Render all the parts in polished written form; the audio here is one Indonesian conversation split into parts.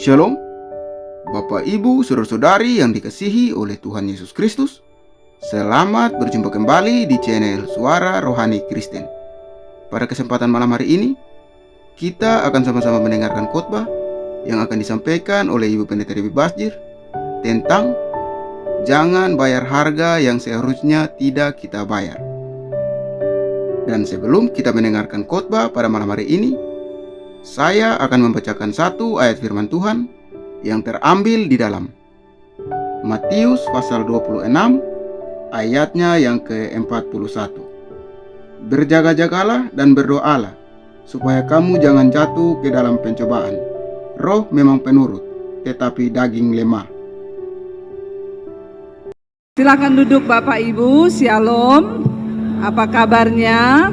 Shalom, Bapak Ibu, Saudara-saudari yang dikasihi oleh Tuhan Yesus Kristus. Selamat berjumpa kembali di channel Suara Rohani Kristen. Pada kesempatan malam hari ini, kita akan sama-sama mendengarkan khotbah yang akan disampaikan oleh Ibu Pendeta Dewi Basjir tentang jangan bayar harga yang seharusnya tidak kita bayar. Dan sebelum kita mendengarkan khotbah pada malam hari ini, saya akan membacakan satu ayat firman Tuhan yang terambil di dalam Matius pasal 26 ayatnya yang ke-41. Berjaga-jagalah dan berdoalah supaya kamu jangan jatuh ke dalam pencobaan. Roh memang penurut, tetapi daging lemah. Silakan duduk Bapak Ibu, Shalom. Apa kabarnya?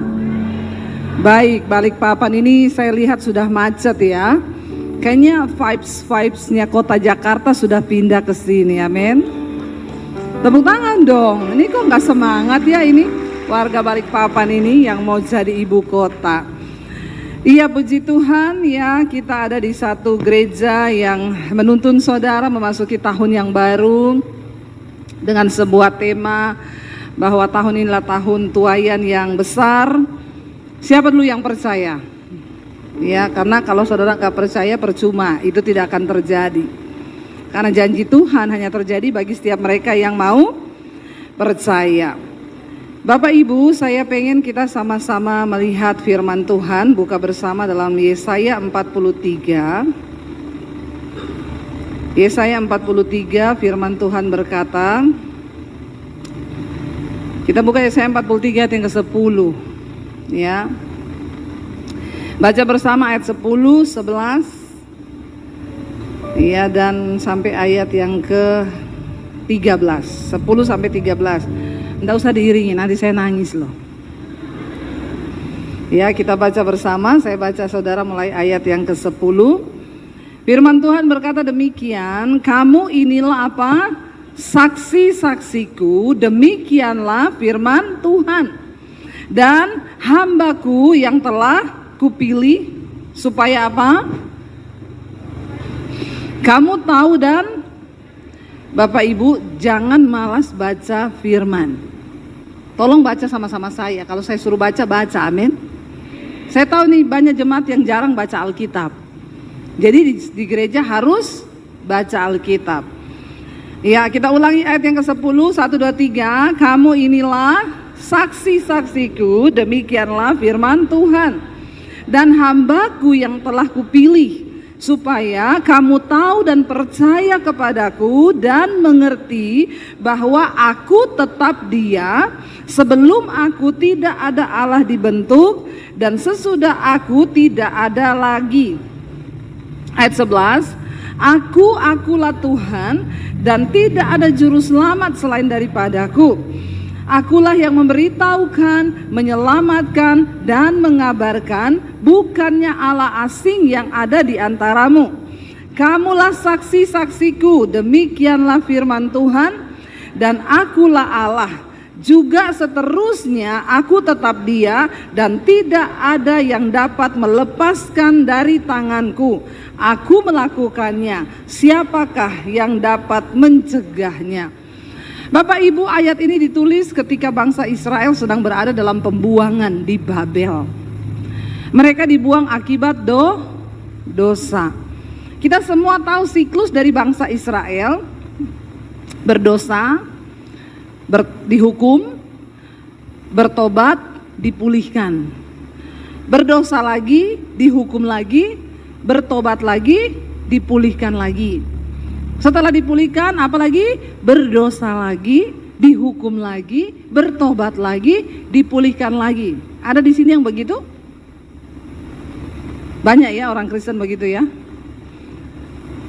Baik, Balikpapan ini saya lihat sudah macet ya. Kayaknya vibes-nya kota Jakarta sudah pindah ke sini, amin. Tepuk tangan dong, ini kok nggak semangat ya ini warga Balikpapan ini yang mau jadi ibu kota. Iya, puji Tuhan ya, kita ada di satu gereja yang menuntun saudara memasuki tahun yang baru dengan sebuah tema bahwa tahun inilah tahun tuaian yang besar. Siapa dulu yang percaya? Ya, karena kalau saudara nggak percaya percuma, itu tidak akan terjadi. Karena janji Tuhan hanya terjadi bagi setiap mereka yang mau percaya. Bapak Ibu, saya pengen kita sama-sama melihat firman Tuhan, buka bersama dalam Yesaya 43. Yesaya 43, firman Tuhan berkata, kita buka Yesaya 43 ayat yang ke-10. Ya, baca bersama ayat 10, 11 ya, dan sampai ayat yang ke-13, 10 sampai 13. Nggak usah diiringi, nanti saya nangis loh. Ya, kita baca bersama, saya baca saudara mulai ayat yang ke-10. Firman Tuhan berkata demikian, kamu inilah apa? Saksi-saksiku, demikianlah firman Tuhan. Dan hambaku yang telah kupilih supaya apa? Kamu tahu dan Bapak Ibu jangan malas baca firman. Tolong baca sama-sama saya. Kalau saya suruh baca, baca, amin. Saya tahu nih banyak jemaat yang jarang baca Alkitab. Jadi di gereja harus baca Alkitab. Ya, kita ulangi ayat yang ke-10, 1, 2, 3. Kamu inilah saksi-saksiku, demikianlah firman Tuhan. Dan hambaku yang telah kupilih, supaya kamu tahu dan percaya kepadaku dan mengerti bahwa aku tetap Dia, sebelum aku tidak ada Allah dibentuk, dan sesudah aku tidak ada lagi. Ayat 11, akulah Tuhan, dan tidak ada juru selamat selain daripadaku. Akulah yang memberitahukan, menyelamatkan, dan mengabarkan, bukannya Allah asing yang ada di antaramu. Kamulah saksi-saksiku, demikianlah firman Tuhan, dan akulah Allah. Juga seterusnya aku tetap Dia, dan tidak ada yang dapat melepaskan dari tanganku. Aku melakukannya, siapakah yang dapat mencegahnya? Bapak Ibu, ayat ini ditulis ketika bangsa Israel sedang berada dalam pembuangan di Babel. Mereka dibuang akibat dosa. Kita semua tahu siklus dari bangsa Israel: berdosa, dihukum, bertobat, dipulihkan. Berdosa lagi, dihukum lagi, bertobat lagi, dipulihkan lagi. Setelah dipulihkan, apalagi? Berdosa lagi, dihukum lagi, bertobat lagi, dipulihkan lagi. Ada di sini yang begitu? Banyak ya orang Kristen begitu ya.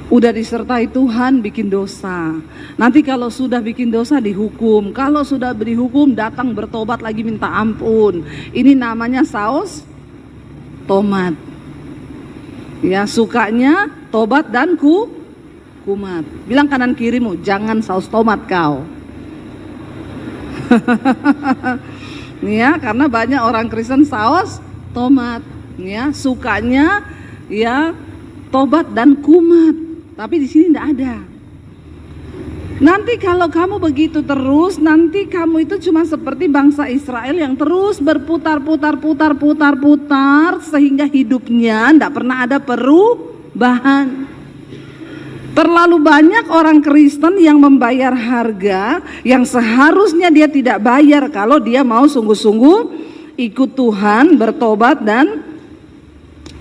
Udah disertai Tuhan bikin dosa. Nanti kalau sudah bikin dosa dihukum. Kalau sudah dihukum datang bertobat lagi minta ampun. Ini namanya saus tomat. Ya, sukanya tobat dan kumat. Bilang kanan kirimu, jangan saus tomat kau. Ya, karena banyak orang Kristen saus tomat. Ya, sukanya ya tobat dan kumat. Tapi di sini tidak ada. Nanti kalau kamu begitu terus, nanti kamu itu cuma seperti bangsa Israel yang terus berputar-putar sehingga hidupnya tidak pernah ada perubahan. Terlalu banyak orang Kristen yang membayar harga yang seharusnya dia tidak bayar kalau dia mau sungguh-sungguh ikut Tuhan, bertobat dan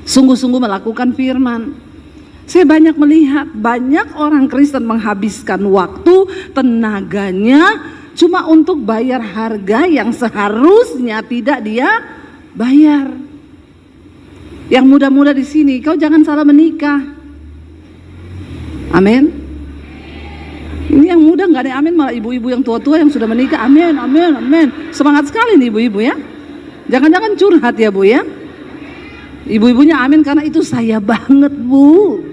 sungguh-sungguh melakukan firman. Saya banyak melihat banyak orang Kristen menghabiskan waktu, tenaganya cuma untuk bayar harga yang seharusnya tidak dia bayar. Yang muda-muda di sini, kau jangan salah menikah. Amin. Ini yang muda nggak ada amin, malah ibu-ibu yang tua-tua yang sudah menikah. Amin, amin, amin. Semangat sekali nih ibu-ibu ya. Jangan-jangan curhat ya Bu ya. Ibu-ibunya amin karena itu saya banget Bu.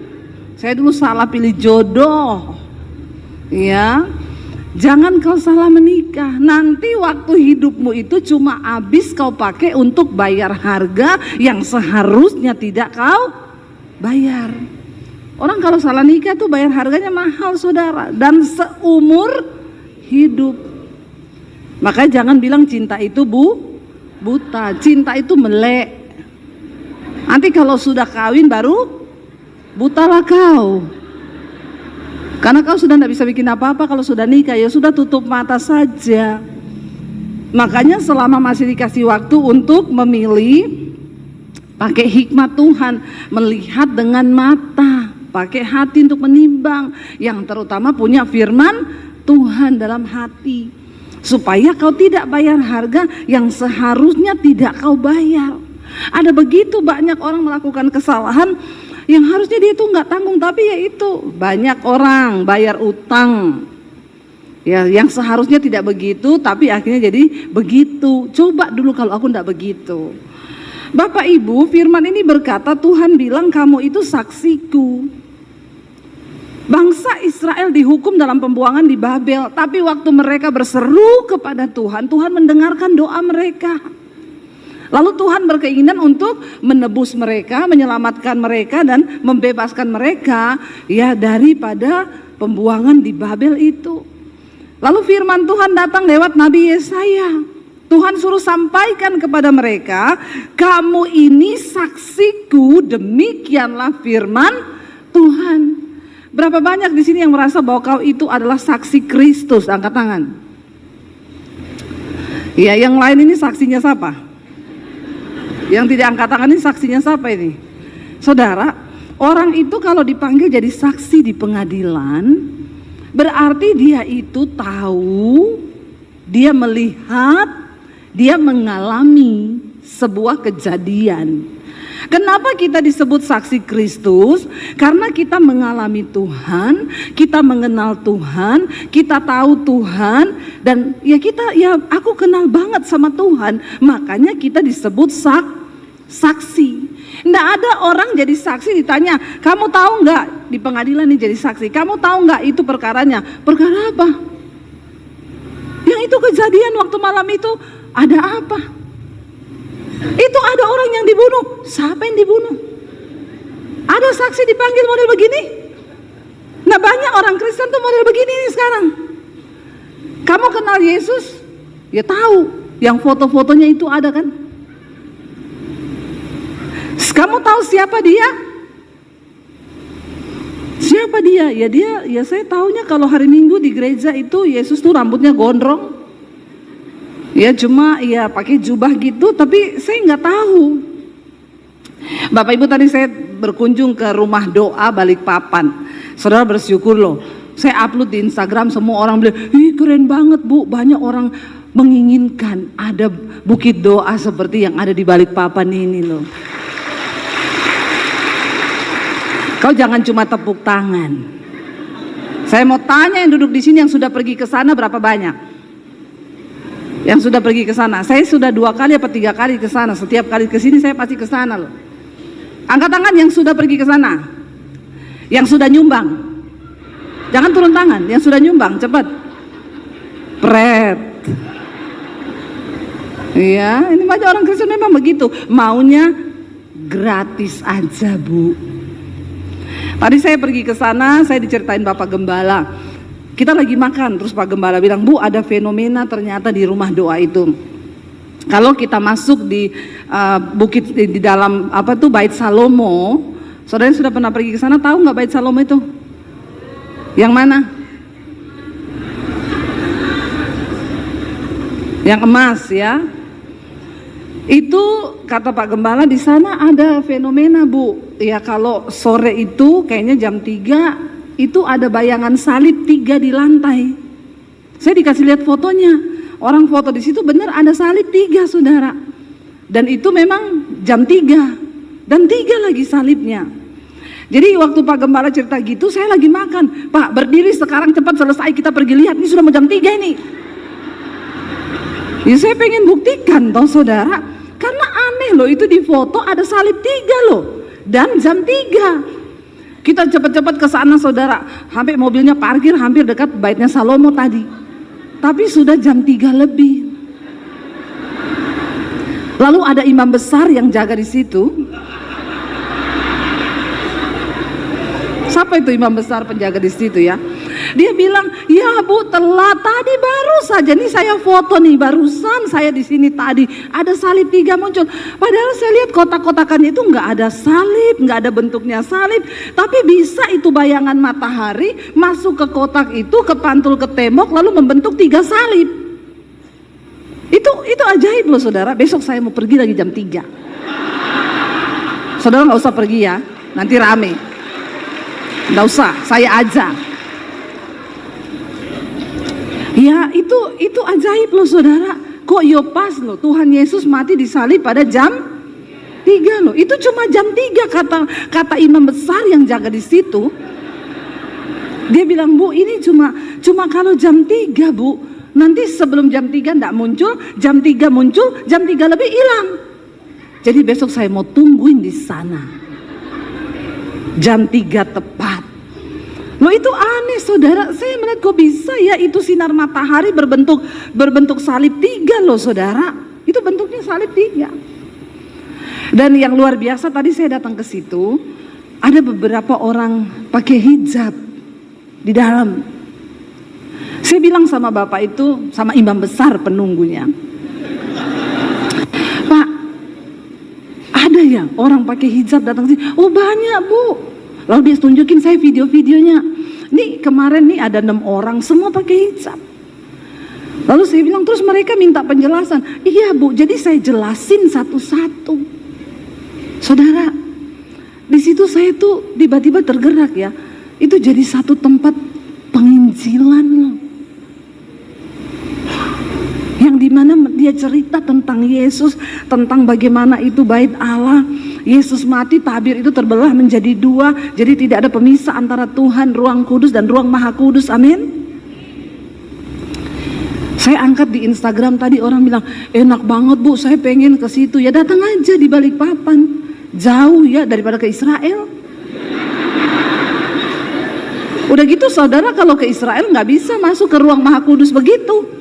Saya dulu salah pilih jodoh. Ya. Jangan kau salah menikah. Nanti waktu hidupmu itu cuma habis kau pakai untuk bayar harga yang seharusnya tidak kau bayar. Orang kalau salah nikah tuh bayar harganya mahal saudara, dan seumur hidup. Makanya jangan bilang cinta itu buta, cinta itu melek. Nanti kalau sudah kawin baru butalah kau. Karena kau sudah tidak bisa bikin apa-apa. Kalau sudah nikah ya sudah, tutup mata saja. Makanya selama masih dikasih waktu untuk memilih, pakai hikmat Tuhan, melihat dengan mata, pakai hati untuk menimbang, yang terutama punya firman Tuhan dalam hati, supaya kau tidak bayar harga yang seharusnya tidak kau bayar. Ada begitu banyak orang melakukan kesalahan yang harusnya dia itu nggak tanggung, tapi ya itu banyak orang bayar utang ya yang seharusnya tidak begitu, tapi akhirnya jadi begitu. Coba dulu kalau aku nggak begitu. Bapak Ibu, firman ini berkata, Tuhan bilang kamu itu saksiku. Bangsa Israel dihukum dalam pembuangan di Babel, tapi waktu mereka berseru kepada Tuhan, Tuhan mendengarkan doa mereka. Lalu Tuhan berkeinginan untuk menebus mereka, menyelamatkan mereka dan membebaskan mereka ya daripada pembuangan di Babel itu. Lalu firman Tuhan datang lewat Nabi Yesaya. Tuhan suruh sampaikan kepada mereka, kamu ini saksiku, demikianlah firman Tuhan. Berapa banyak di sini yang merasa bahwa kau itu adalah saksi Kristus? Angkat tangan. Ya, yang lain ini saksinya siapa? Yang tidak angkat tangan ini saksinya siapa ini? Saudara, orang itu kalau dipanggil jadi saksi di pengadilan, berarti dia itu tahu, dia melihat, dia mengalami sebuah kejadian. Kenapa kita disebut saksi Kristus? Karena kita mengalami Tuhan, kita mengenal Tuhan, kita tahu Tuhan, dan ya aku kenal banget sama Tuhan, makanya kita disebut saksi. Nggak ada orang jadi saksi ditanya, kamu tahu nggak di pengadilan ini jadi saksi? Kamu tahu nggak itu perkaranya? Perkara apa? Yang itu kejadian waktu malam itu ada apa? Itu ada orang yang dibunuh. Siapa yang dibunuh? Ada saksi dipanggil model begini? Nah, banyak orang Kristen tuh model begini nih sekarang. Kamu kenal Yesus? Ya tahu, yang foto-fotonya itu ada kan? Kamu tahu siapa dia? Siapa dia? Ya saya taunya kalau hari Minggu di gereja itu Yesus tuh rambutnya gondrong. Ya cuma ya pakai jubah gitu, tapi saya nggak tahu. Bapak Ibu, tadi saya berkunjung ke rumah doa Balikpapan. Saudara bersyukur loh, saya upload di Instagram, semua orang bilang, ih keren banget Bu, banyak orang menginginkan ada bukit doa seperti yang ada di Balikpapan ini loh. Kau jangan cuma tepuk tangan. Saya mau tanya yang duduk di sini yang sudah pergi ke sana berapa banyak? Yang sudah pergi ke sana. Saya sudah 2 kali apa 3 kali ke sana. Setiap kali ke sini saya pasti ke sana loh. Angkat tangan yang sudah pergi ke sana. Yang sudah nyumbang. Jangan turun tangan, yang sudah nyumbang, cepat. Pret. Iya, ini banyak orang Kristen memang begitu. Maunya gratis aja, Bu. Tadi saya pergi ke sana, saya diceritain Bapak Gembala. Kita lagi makan, terus Pak Gembala bilang, Bu, ada fenomena ternyata di rumah doa itu. Kalau kita masuk di bukit di dalam Bait Salomo, saudara sudah pernah pergi ke sana, tahu nggak Bait Salomo itu? Yang mana? Yang emas ya. Itu kata Pak Gembala di sana ada fenomena, Bu. Ya kalau sore itu kayaknya jam 3 itu ada bayangan salib 3 di lantai. Saya dikasih lihat fotonya. Orang foto di situ benar ada salib 3, saudara. Dan itu memang jam 3 dan 3 lagi salibnya. Jadi waktu Pak Gembala cerita gitu, saya lagi makan. Pak, berdiri sekarang, cepat selesai, kita pergi lihat. Ini sudah mau jam 3 ini. Ya saya pengen buktikan toh saudara, karena aneh loh, itu di foto ada salib 3 loh, dan jam 3. Kita cepat-cepat ke sana saudara, sampai mobilnya parkir hampir dekat baitnya Salomo tadi. Tapi sudah jam 3 lebih. Lalu ada imam besar yang jaga di situ. Siapa itu imam besar penjaga di situ ya? Dia bilang, ya Bu, telat tadi baru saja nih saya foto nih, barusan saya di sini tadi ada salib 3 muncul. Padahal saya lihat kotak-kotakan itu nggak ada salib, nggak ada bentuknya salib, tapi bisa itu bayangan matahari masuk ke kotak itu, kepantul ke tembok lalu membentuk 3 salib. Itu ajaib loh saudara. Besok saya mau pergi lagi jam 3. Saudara nggak usah pergi ya, nanti rame. Nggak usah, saya aja. Ya itu ajaib loh saudara. Kok yo pas loh, Tuhan Yesus mati disalib pada jam 3 loh. Itu cuma jam 3 kata imam besar yang jaga di situ. Dia bilang, Bu, ini cuma kalau jam 3 Bu. Nanti sebelum jam 3 enggak muncul, jam 3 muncul, jam 3 lebih hilang. Jadi besok saya mau tungguin di sana. Jam 3 tepat. Loh itu aneh saudara, saya melihat kok bisa ya itu sinar matahari berbentuk salib 3 loh saudara. Itu bentuknya salib 3. Dan yang luar biasa tadi saya datang ke situ, ada beberapa orang pakai hijab di dalam. Saya bilang sama bapak itu, sama imam besar penunggunya, Pak, ada ya orang pakai hijab datang sini? Oh banyak Bu. Lalu dia tunjukin saya video-videonya. Nih kemarin nih ada 6 orang semua pakai hijab. Lalu saya bilang, terus mereka minta penjelasan. Iya Bu, jadi saya jelasin satu-satu. Saudara, di situ saya tuh tiba-tiba tergerak ya. Itu jadi satu tempat penginjilan loh. Yang dimana dia cerita tentang Yesus, tentang bagaimana itu bait Allah. Yesus mati, tabir itu terbelah menjadi 2. Jadi tidak ada pemisah antara Tuhan, ruang kudus dan ruang maha kudus. Amin. Saya angkat di Instagram tadi, orang bilang, enak banget Bu, saya pengen ke situ. Ya datang aja di Balikpapan. Jauh ya daripada ke Israel. Udah gitu saudara, kalau ke Israel nggak bisa masuk ke ruang maha kudus begitu.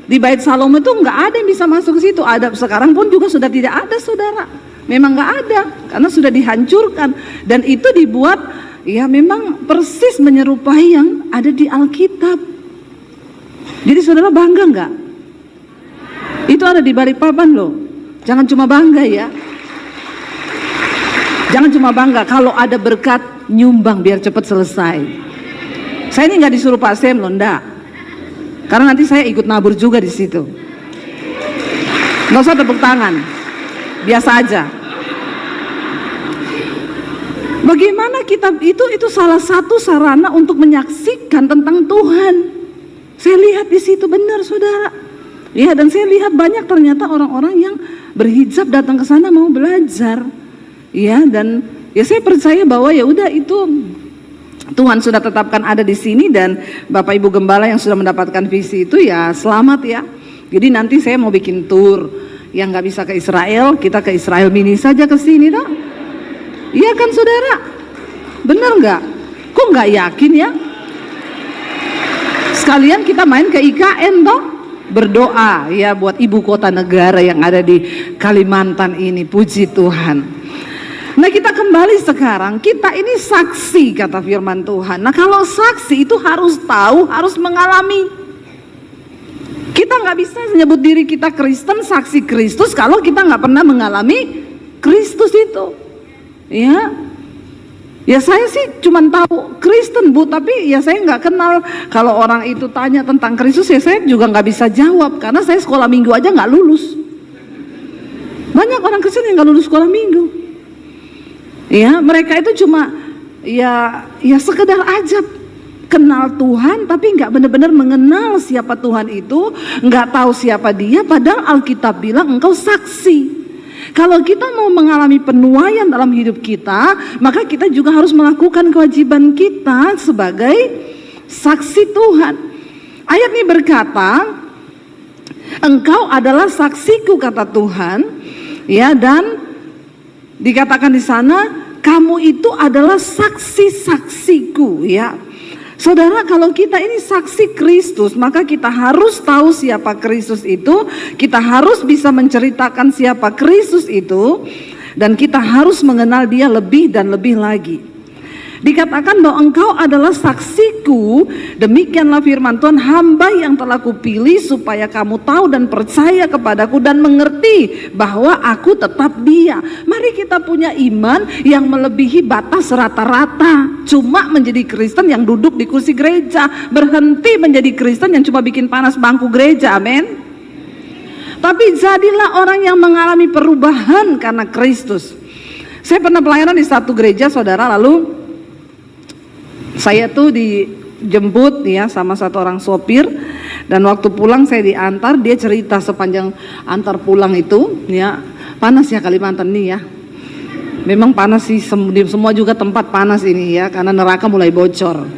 Di Bait Salomo itu nggak ada yang bisa masuk ke situ. Ada sekarang pun juga sudah tidak ada saudara. Memang nggak ada karena sudah dihancurkan. Dan itu dibuat ya memang persis menyerupai yang ada di Alkitab. Jadi saudara bangga nggak? Itu ada di Balikpapan loh. Jangan cuma bangga ya. Jangan cuma bangga. Kalau ada berkat nyumbang biar cepat selesai. Saya ini nggak disuruh Pak Sem loh, enggak. Karena nanti saya ikut nabur juga di situ. Nggak usah tepuk tangan, biasa aja. Bagaimana kita itu salah satu sarana untuk menyaksikan tentang Tuhan. Saya lihat di situ benar saudara. Ya, dan saya lihat banyak ternyata orang-orang yang berhijab datang ke sana mau belajar. Ya, dan ya saya percaya bahwa ya udah itu Tuhan sudah tetapkan ada di sini, dan Bapak Ibu Gembala yang sudah mendapatkan visi itu ya selamat ya. Jadi nanti saya mau bikin tour, yang nggak bisa ke Israel, kita ke Israel mini saja ke sini dah. Iya kan saudara? Bener nggak? Kok nggak yakin ya? Sekalian kita main ke IKN toh, berdoa ya buat ibu kota negara yang ada di Kalimantan ini, puji Tuhan. Nah, kita kembali sekarang, kita ini saksi kata firman Tuhan. Nah, kalau saksi itu harus tahu, harus mengalami. Kita nggak bisa menyebut diri kita Kristen, saksi Kristus kalau kita nggak pernah mengalami Kristus itu. Ya saya sih cuma tahu Kristen, Bu, tapi ya saya nggak kenal. Kalau orang itu tanya tentang Kristus, ya saya juga nggak bisa jawab karena saya sekolah minggu aja nggak lulus. Banyak orang Kristen yang nggak lulus sekolah minggu. Ya, mereka itu cuma ya sekedar aja kenal Tuhan, tapi nggak benar-benar mengenal siapa Tuhan itu, nggak tahu siapa Dia. Padahal Alkitab bilang engkau saksi. Kalau kita mau mengalami penuaian dalam hidup kita, maka kita juga harus melakukan kewajiban kita sebagai saksi Tuhan. Ayat ini berkata, engkau adalah saksiku kata Tuhan, ya, dan dikatakan di sana, kamu itu adalah saksi-saksiku, ya. Saudara, kalau kita ini saksi Kristus, maka kita harus tahu siapa Kristus itu, kita harus bisa menceritakan siapa Kristus itu, dan kita harus mengenal Dia lebih dan lebih lagi. Dikatakan bahwa engkau adalah saksiku, demikianlah firman Tuhan, hamba yang telah kupilih supaya kamu tahu dan percaya kepadaku dan mengerti bahwa aku tetap Dia. Mari kita punya iman yang melebihi batas rata-rata. Cuma menjadi Kristen yang duduk di kursi gereja, berhenti menjadi Kristen yang cuma bikin panas bangku gereja, amin. Tapi jadilah orang yang mengalami perubahan karena Kristus. Saya pernah pelayanan di satu gereja, saudara, lalu saya tuh dijemput ya sama satu orang sopir, dan waktu pulang saya diantar, dia cerita sepanjang antar pulang itu, ya panas ya Kalimantan nih ya. Memang panas sih, semua juga tempat panas ini ya, karena neraka mulai bocor.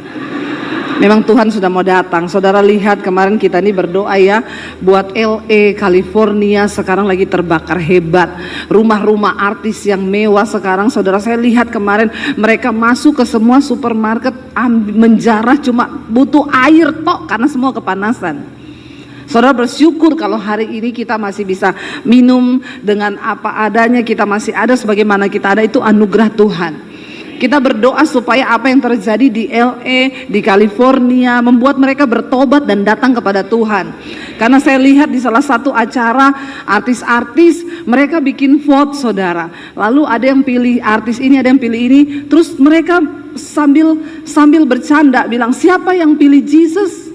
Memang Tuhan sudah mau datang. Saudara lihat kemarin kita ini berdoa ya, buat LA, California sekarang lagi terbakar hebat. Rumah-rumah artis yang mewah sekarang, saudara, saya lihat kemarin mereka masuk ke semua supermarket, menjarah cuma butuh air tok karena semua kepanasan. Saudara bersyukur kalau hari ini kita masih bisa minum dengan apa adanya, kita masih ada sebagaimana kita ada, itu anugerah Tuhan. Kita berdoa supaya apa yang terjadi di LA, di California, membuat mereka bertobat dan datang kepada Tuhan. Karena saya lihat di salah satu acara artis-artis, mereka bikin vote, saudara. Lalu ada yang pilih artis ini, ada yang pilih ini. Terus mereka sambil bercanda bilang, siapa yang pilih Jesus?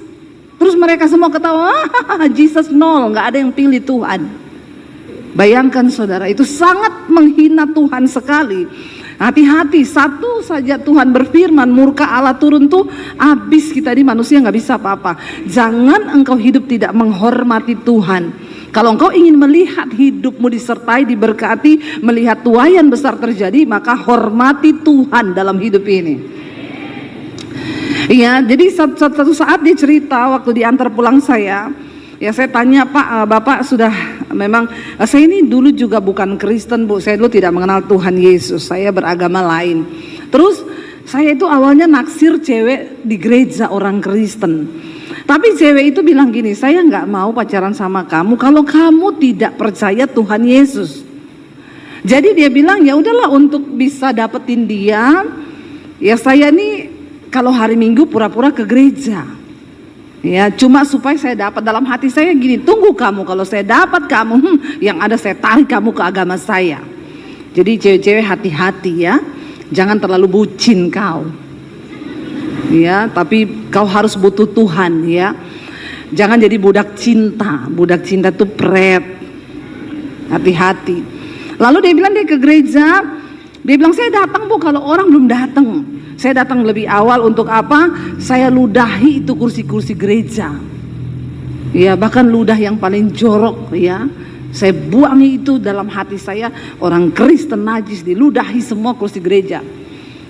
Terus mereka semua ketawa, Jesus nol, nggak ada yang pilih Tuhan. Bayangkan saudara, itu sangat menghina Tuhan sekali. Hati-hati, satu saja Tuhan berfirman, murka Allah turun tuh habis kita ini manusia nggak bisa apa-apa. Jangan engkau hidup tidak menghormati Tuhan. Kalau engkau ingin melihat hidupmu disertai, diberkati, melihat tuaian besar terjadi, maka hormati Tuhan dalam hidup ini. Iya, jadi satu saat dia cerita waktu diantar pulang saya. Ya saya tanya, Pak, Bapak sudah memang, saya ini dulu juga bukan Kristen, Bu. Saya dulu tidak mengenal Tuhan Yesus, saya beragama lain. Terus saya itu awalnya naksir cewek di gereja orang Kristen. Tapi cewek itu bilang gini, saya nggak mau pacaran sama kamu kalau kamu tidak percaya Tuhan Yesus. Jadi dia bilang, ya udahlah, untuk bisa dapetin dia, ya saya nih kalau hari Minggu pura-pura ke gereja. Ya, cuma supaya saya dapat, dalam hati saya gini, tunggu kamu, kalau saya dapat kamu, yang ada saya tarik kamu ke agama saya. Jadi cewek-cewek hati-hati ya, jangan terlalu bucin kau. Ya, tapi kau harus butuh Tuhan ya. Jangan jadi budak cinta. Budak cinta itu pret. Hati-hati. Lalu dia bilang dia ke gereja, dia bilang saya datang, Bu, kalau orang belum datang. Saya datang lebih awal untuk apa? Saya ludahi itu kursi-kursi gereja. Ya, bahkan ludah yang paling jorok ya. Saya buangi itu dalam hati saya, orang Kristen najis diludahi semua kursi gereja.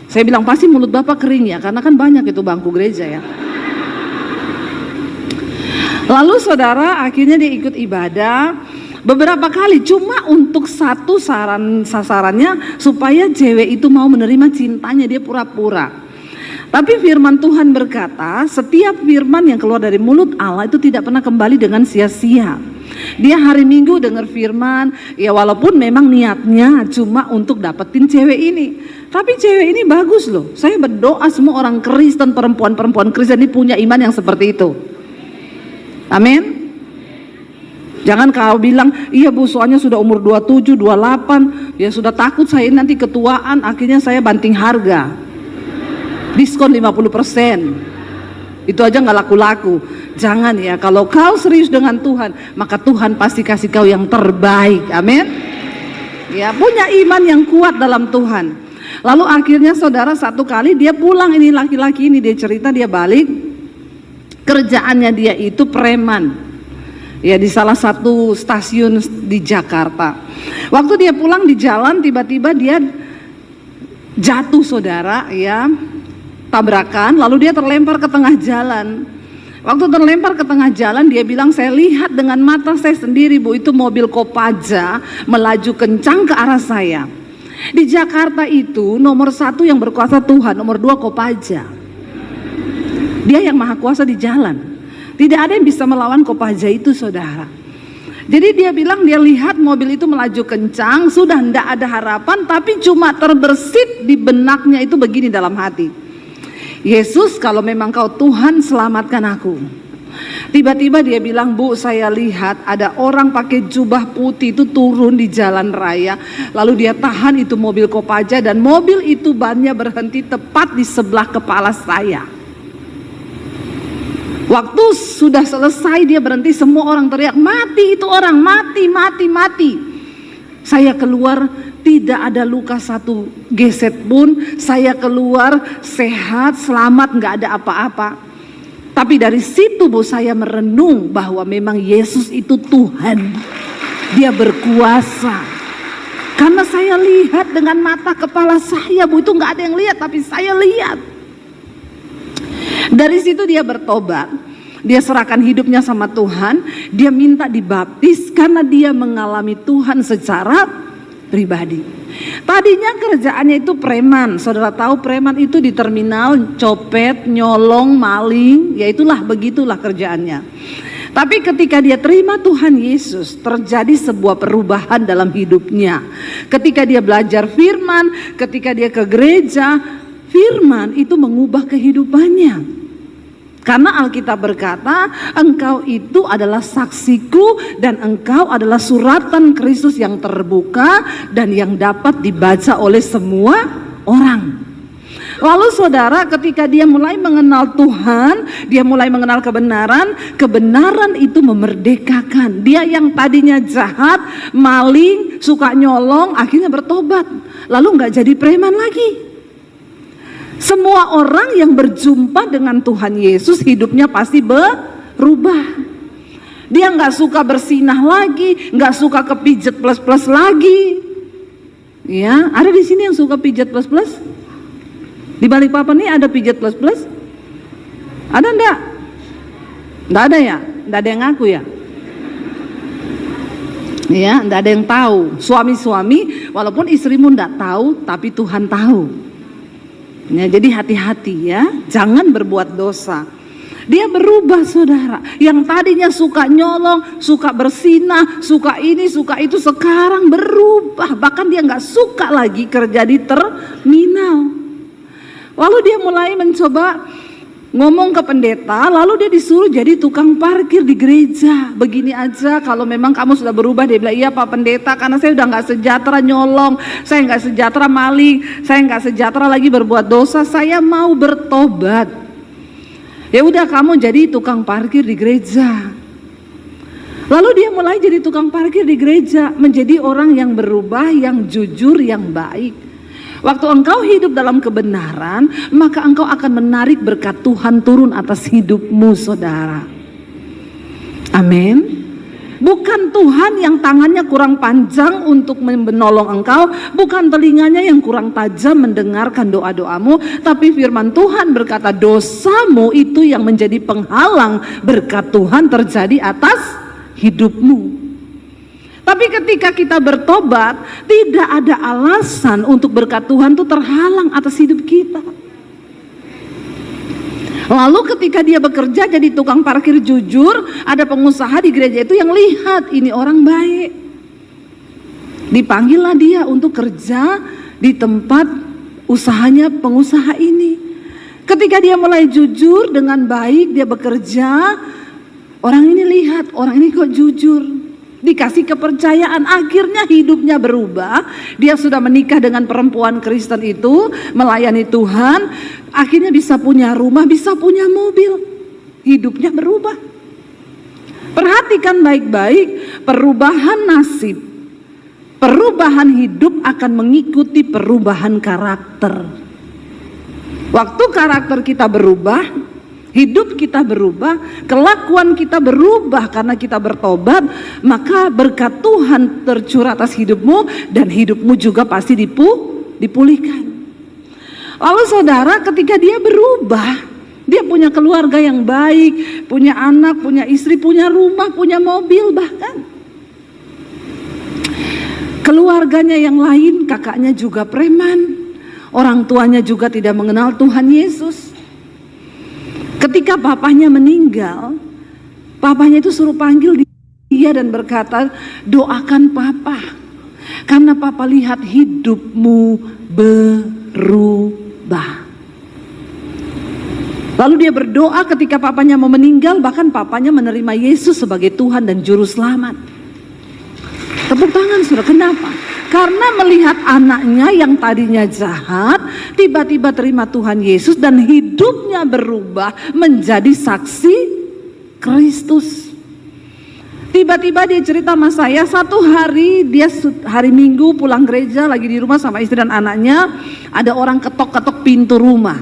Saya bilang pasti mulut Bapak kering ya, karena kan banyak itu bangku gereja ya. Lalu saudara akhirnya dia ikut ibadah beberapa kali, cuma untuk satu sasarannya supaya cewek itu mau menerima cintanya, dia pura-pura. Tapi firman Tuhan berkata, setiap firman yang keluar dari mulut Allah itu tidak pernah kembali dengan sia-sia. Dia hari Minggu dengar firman, ya walaupun memang niatnya cuma untuk dapetin cewek ini. Tapi cewek ini bagus loh. Saya berdoa semua orang Kristen, perempuan-perempuan Kristen ini punya iman yang seperti itu. Amin. Jangan kau bilang, iya bu soalnya sudah umur 27, 28, ya sudah takut saya nanti ketuaan, akhirnya saya banting harga. Diskon 50%. Itu aja nggak laku-laku. Jangan ya, kalau kau serius dengan Tuhan, maka Tuhan pasti kasih kau yang terbaik. Amin. Ya, punya iman yang kuat dalam Tuhan. Lalu akhirnya saudara satu kali dia pulang, ini laki-laki ini dia cerita dia balik. Kerjaannya dia itu preman. Ya di salah satu stasiun di Jakarta. Waktu dia pulang di jalan tiba-tiba dia jatuh saudara ya. Tabrakan, lalu dia terlempar ke tengah jalan. Waktu terlempar ke tengah jalan, dia bilang, saya lihat dengan mata saya sendiri bu, itu mobil Kopaja melaju kencang ke arah saya. Di Jakarta itu nomor 1 yang berkuasa Tuhan, nomor 2 Kopaja. Dia yang maha kuasa di jalan. Tidak ada yang bisa melawan Kopaja itu saudara. Jadi dia bilang dia lihat mobil itu melaju kencang, sudah tidak ada harapan, tapi cuma terbersit di benaknya itu begini dalam hati. Yesus, kalau memang kau Tuhan, selamatkan aku. Tiba-tiba dia bilang, bu saya lihat ada orang pakai jubah putih itu turun di jalan raya. Lalu dia tahan itu mobil Kopaja dan mobil itu bannya berhenti tepat di sebelah kepala saya. Waktu sudah selesai dia berhenti, semua orang teriak, mati itu orang, mati, mati, mati. Saya keluar tidak ada luka satu geset pun, saya keluar sehat, selamat, nggak ada apa-apa. Tapi dari situ bu saya merenung bahwa memang Yesus itu Tuhan, dia berkuasa. Karena saya lihat dengan mata kepala saya bu, itu nggak ada yang lihat tapi saya lihat. Dari situ dia bertobat. Dia serahkan hidupnya sama Tuhan, dia minta dibaptis karena dia mengalami Tuhan secara pribadi. Tadinya kerjaannya itu preman. Saudara tahu preman itu di terminal copet, nyolong, maling, ya itulah begitulah kerjaannya. Tapi ketika dia terima Tuhan Yesus, terjadi sebuah perubahan dalam hidupnya. Ketika dia belajar firman, ketika dia ke gereja, firman itu mengubah kehidupannya. Karena Alkitab berkata, engkau itu adalah saksiku dan engkau adalah suratan Kristus yang terbuka dan yang dapat dibaca oleh semua orang. Lalu saudara, ketika dia mulai mengenal Tuhan, dia mulai mengenal kebenaran, kebenaran itu memerdekakan. Dia yang tadinya jahat, maling, suka nyolong, akhirnya bertobat. Lalu nggak jadi preman lagi. Semua orang yang berjumpa dengan Tuhan Yesus hidupnya pasti berubah. Dia nggak suka bersinah lagi, nggak suka kepijet plus-plus lagi. Ya, ada di sini yang suka pijet plus-plus? Di Balikpapan nih ada pijet plus-plus? Ada enggak? Enggak ada ya? Enggak ada yang ngaku ya? Ya, enggak ada yang tahu. Suami-suami, walaupun istrimu enggak tahu, tapi Tuhan tahu. Ya, jadi hati-hati ya, jangan berbuat dosa. Dia berubah saudara. Yang tadinya suka nyolong, suka bersinah, suka ini, suka itu, sekarang berubah. Bahkan dia nggak suka lagi kerja di terminal. Lalu dia mulai mencoba ngomong ke pendeta, lalu dia disuruh jadi tukang parkir di gereja. Begini aja, kalau memang kamu sudah berubah, dia bilang, iya Pak Pendeta, karena saya udah gak sejahtera nyolong, saya gak sejahtera maling, saya gak sejahtera lagi berbuat dosa, saya mau bertobat. Ya udah, kamu jadi tukang parkir di gereja. Lalu dia mulai jadi tukang parkir di gereja, menjadi orang yang berubah, yang jujur, yang baik. Waktu engkau hidup dalam kebenaran, maka engkau akan menarik berkat Tuhan turun atas hidupmu saudara. Amin. Bukan Tuhan yang tangannya kurang panjang untuk menolong engkau, bukan telinganya yang kurang tajam mendengarkan doa-doamu, tapi firman Tuhan berkata dosamu itu yang menjadi penghalang berkat Tuhan terjadi atas hidupmu. Tapi ketika kita bertobat, tidak ada alasan untuk berkat Tuhan itu terhalang atas hidup kita. Lalu ketika dia bekerja jadi tukang parkir jujur, ada pengusaha di gereja itu yang lihat ini orang baik. Dipanggillah dia untuk kerja di tempat usahanya pengusaha ini. Ketika dia mulai jujur dengan baik, dia bekerja, orang ini lihat, orang ini kok jujur. Dikasih kepercayaan, akhirnya hidupnya berubah. Dia sudah menikah dengan perempuan Kristen itu, melayani Tuhan, akhirnya bisa punya rumah, bisa punya mobil. Hidupnya berubah. Perhatikan baik-baik, perubahan nasib, perubahan hidup akan mengikuti perubahan karakter. Waktu karakter kita berubah, hidup kita berubah, kelakuan kita berubah karena kita bertobat, maka berkat Tuhan tercurah atas hidupmu dan hidupmu juga pasti dipulihkan. Lalu saudara, ketika dia berubah, dia punya keluarga yang baik, punya anak, punya istri, punya rumah, punya mobil bahkan. Keluarganya yang lain, kakaknya juga preman, orang tuanya juga tidak mengenal Tuhan Yesus. Ketika papahnya meninggal, papahnya itu suruh panggil dia dan berkata, doakan papa, karena papa lihat hidupmu berubah. Lalu dia berdoa ketika papanya mau meninggal, bahkan papanya menerima Yesus sebagai Tuhan dan Juru Selamat. Tepuk tangan saudara, kenapa? Karena melihat anaknya yang tadinya jahat, tiba-tiba terima Tuhan Yesus dan hidupnya berubah menjadi saksi Kristus. Tiba-tiba dia cerita sama saya, satu hari dia hari Minggu pulang gereja, lagi di rumah sama istri dan anaknya, ada orang ketok-ketok pintu rumah.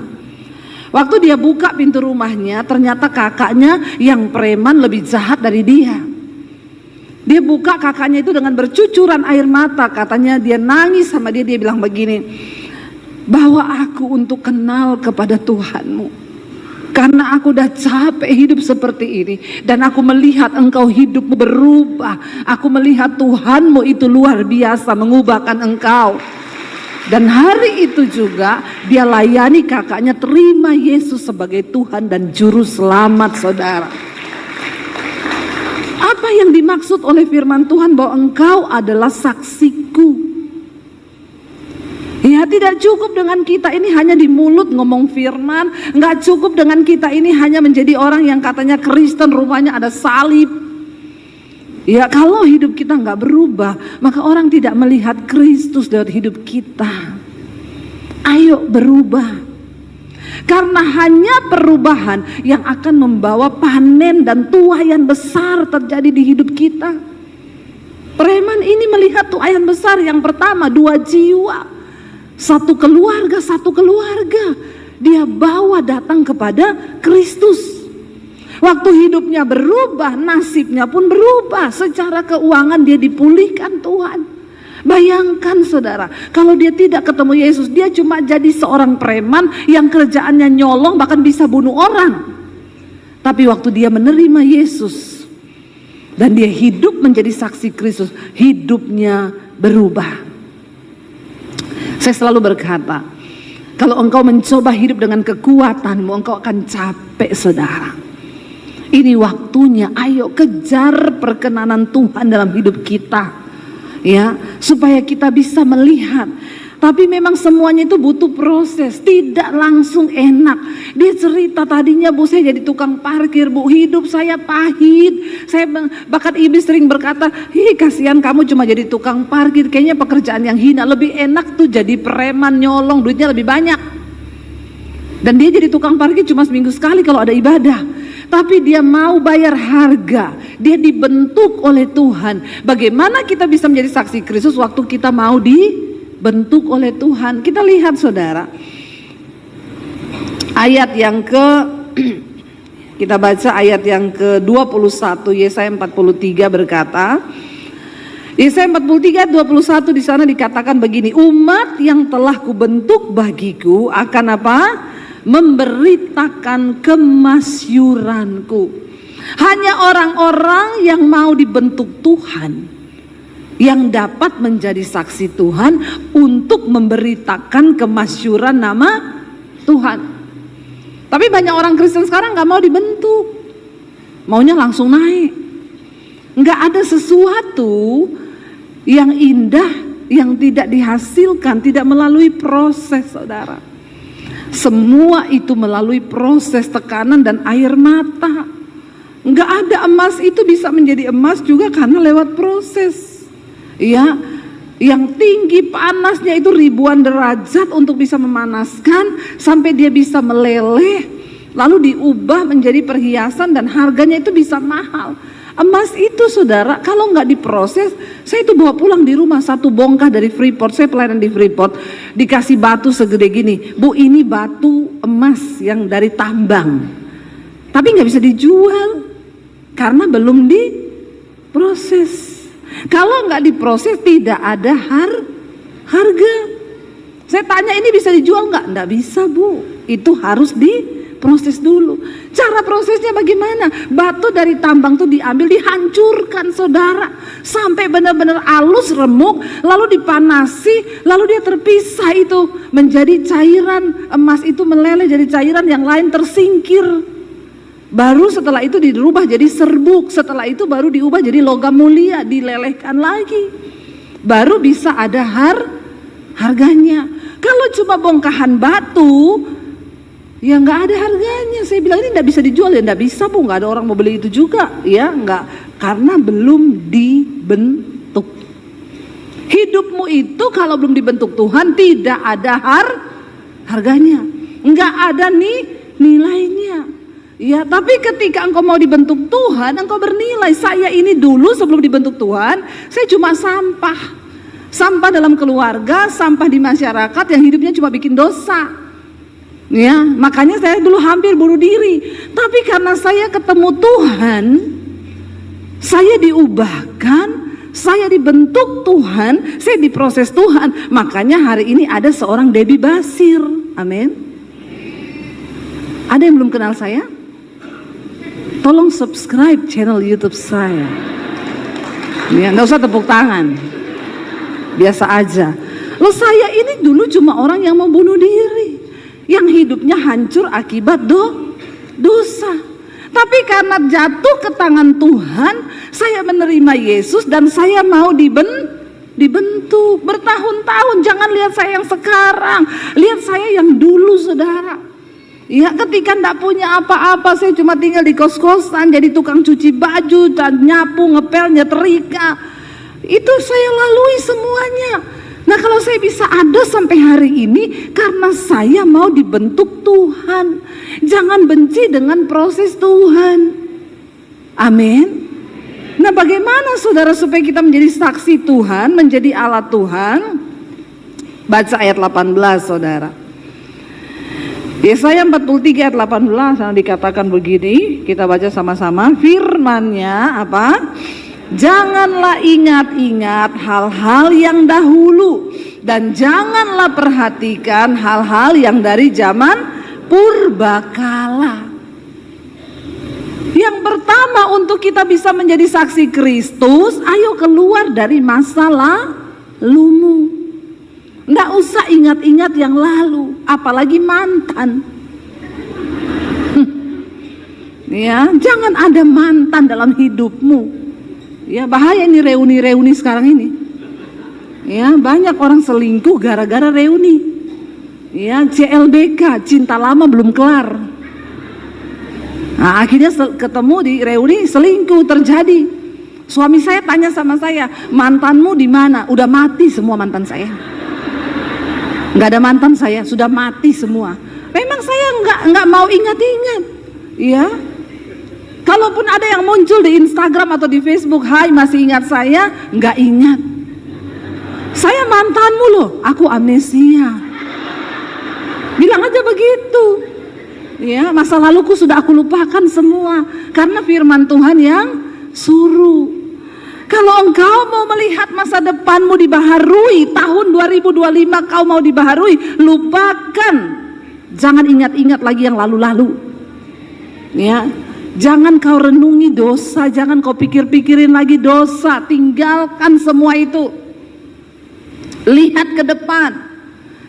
Waktu dia buka pintu rumahnya, ternyata kakaknya yang preman lebih jahat dari dia. Dia buka, kakaknya itu dengan bercucuran air mata, katanya dia nangis sama dia bilang begini, bawa aku untuk kenal kepada Tuhanmu, karena aku udah capek hidup seperti ini, dan aku melihat engkau hidupmu berubah, aku melihat Tuhanmu itu luar biasa mengubahkan engkau. Dan hari itu juga dia layani kakaknya, terima Yesus sebagai Tuhan dan Juru Selamat saudara. Apa yang dimaksud oleh firman Tuhan bahwa engkau adalah saksiku? Ya, tidak cukup dengan kita ini hanya di mulut ngomong firman, nggak cukup dengan kita ini hanya menjadi orang yang katanya Kristen, rumahnya ada salib. Ya, kalau hidup kita nggak berubah, maka orang tidak melihat Kristus dalam hidup kita. Ayo berubah. Karena hanya perubahan yang akan membawa panen dan tuaian besar terjadi di hidup kita. Preman ini melihat tuaian besar, yang pertama 2 jiwa, satu keluarga. Dia bawa datang kepada Kristus. Waktu hidupnya berubah, nasibnya pun berubah. Secara keuangan dia dipulihkan Tuhan. Bayangkan saudara, kalau dia tidak ketemu Yesus, dia cuma jadi seorang preman yang kerjaannya nyolong, bahkan bisa bunuh orang. Tapi waktu dia menerima Yesus dan dia hidup menjadi saksi Kristus, hidupnya berubah. Saya selalu berkata, kalau engkau mencoba hidup dengan kekuatanmu, engkau akan capek saudara. Ini waktunya, ayo kejar perkenanan Tuhan dalam hidup kita. Ya, supaya kita bisa melihat. Tapi memang semuanya itu butuh proses, tidak langsung enak. Dia cerita tadinya, Bu, saya jadi tukang parkir, Bu, hidup saya pahit. Saya bahkan ibu sering berkata, "Hi, kasihan kamu cuma jadi tukang parkir, kayaknya pekerjaan yang hina, lebih enak tuh jadi preman nyolong, duitnya lebih banyak." Dan dia jadi tukang parkir cuma seminggu sekali kalau ada ibadah. Tapi dia mau bayar harga. Dia dibentuk oleh Tuhan. Bagaimana kita bisa menjadi saksi Kristus waktu kita mau dibentuk oleh Tuhan? Kita lihat saudara, ayat yang kita baca ayat yang ke-21, Yesaya 43 berkata, Yesaya 43 21 di sana dikatakan begini, umat yang telah kubentuk bagiku akan apa? Memberitakan kemasyuranku. Hanya orang-orang yang mau dibentuk Tuhan yang dapat menjadi saksi Tuhan untuk memberitakan kemasyuran nama Tuhan. Tapi banyak orang Kristen sekarang nggak mau dibentuk, maunya langsung naik. Nggak ada sesuatu yang indah yang tidak dihasilkan, tidak melalui proses, saudara. Semua itu melalui proses tekanan dan air mata. Nggak ada emas itu bisa menjadi emas juga karena lewat proses. Ya, yang tinggi panasnya itu ribuan derajat untuk bisa memanaskan sampai dia bisa meleleh, lalu diubah menjadi perhiasan dan harganya itu bisa mahal. Emas itu, saudara, kalau nggak diproses, saya itu bawa pulang di rumah satu bongkah dari Freeport. Saya pelayanan di Freeport, dikasih batu segede gini, Bu, ini batu emas yang dari tambang, tapi nggak bisa dijual karena belum diproses. Kalau nggak diproses tidak ada harga. Saya tanya, ini bisa dijual nggak? Nggak bisa, Bu. Itu harus diproses dulu. Cara prosesnya bagaimana? Batu dari tambang tuh diambil, dihancurkan, saudara, sampai benar-benar halus, remuk, lalu dipanasi, lalu dia terpisah itu menjadi cairan. Emas itu meleleh jadi cairan, yang lain tersingkir. Baru setelah itu dirubah jadi serbuk, setelah itu baru diubah jadi logam mulia, dilelehkan lagi, baru bisa ada harganya. Kalau cuma bongkahan batu, ya nggak ada harganya. Saya bilang ini nggak bisa dijual, ya nggak bisa, Bu, nggak ada orang mau beli itu juga, ya nggak, karena belum dibentuk. Hidupmu itu kalau belum dibentuk Tuhan tidak ada harganya, nggak ada nilainya. Ya, tapi ketika engkau mau dibentuk Tuhan, engkau bernilai. Saya ini dulu sebelum dibentuk Tuhan, saya cuma sampah. Sampah dalam keluarga, sampah di masyarakat yang hidupnya cuma bikin dosa. Ya, makanya saya dulu hampir bunuh diri. Tapi karena saya ketemu Tuhan, saya diubahkan, saya dibentuk Tuhan, saya diproses Tuhan. Makanya hari ini ada seorang Debbie Basir. Amin. Ada yang belum kenal saya? Tolong subscribe channel YouTube saya. Ya, nggak usah tepuk tangan, biasa aja. Loh, saya ini dulu cuma orang yang mau bunuh diri, yang hidupnya hancur akibat dosa. Tapi karena jatuh ke tangan Tuhan, saya menerima Yesus dan saya mau dibentuk bertahun-tahun. Jangan lihat saya yang sekarang, lihat saya yang dulu, saudara. Ya, ketika enggak punya apa-apa, saya cuma tinggal di kos-kosan, jadi tukang cuci baju, dan nyapu, ngepel, nyetrika. Itu saya lalui semuanya. Nah, kalau saya bisa ada sampai hari ini, karena saya mau dibentuk Tuhan. Jangan benci dengan proses Tuhan. Amin. Nah, bagaimana, saudara, supaya kita menjadi saksi Tuhan, menjadi alat Tuhan? Baca ayat 18, saudara. Yesaya 43 ayat 18 dikatakan begini, kita baca sama-sama. Firman-Nya apa? Janganlah ingat-ingat hal-hal yang dahulu, dan janganlah perhatikan hal-hal yang dari zaman purbakala. Yang pertama, untuk kita bisa menjadi saksi Kristus, ayo keluar dari masa lalumu. Nggak usah ingat-ingat yang lalu, apalagi mantan. Ya, jangan ada mantan dalam hidupmu. Ya, bahaya ini reuni-reuni sekarang ini. Ya, banyak orang selingkuh gara-gara reuni. Ya, CLBK, cinta lama belum kelar. Nah, akhirnya ketemu di reuni, selingkuh terjadi. Suami saya tanya sama saya, mantanmu di mana? Udah mati semua mantan saya. Nggak ada mantan saya, sudah mati semua. Memang saya nggak mau ingat-ingat, ya. Kalaupun ada yang muncul di Instagram atau di Facebook, hai masih ingat saya, nggak ingat. Saya mantanmu loh, aku amnesia. Bilang aja begitu, ya. Masa laluku sudah aku lupakan semua, karena firman Tuhan yang suruh. Kalau engkau mau melihat masa depanmu dibaharui, tahun 2025 kau mau dibaharui, lupakan. Jangan ingat-ingat lagi yang lalu-lalu. Ya, jangan kau renungi dosa, jangan kau pikir-pikirin lagi dosa, tinggalkan semua itu. Lihat ke depan.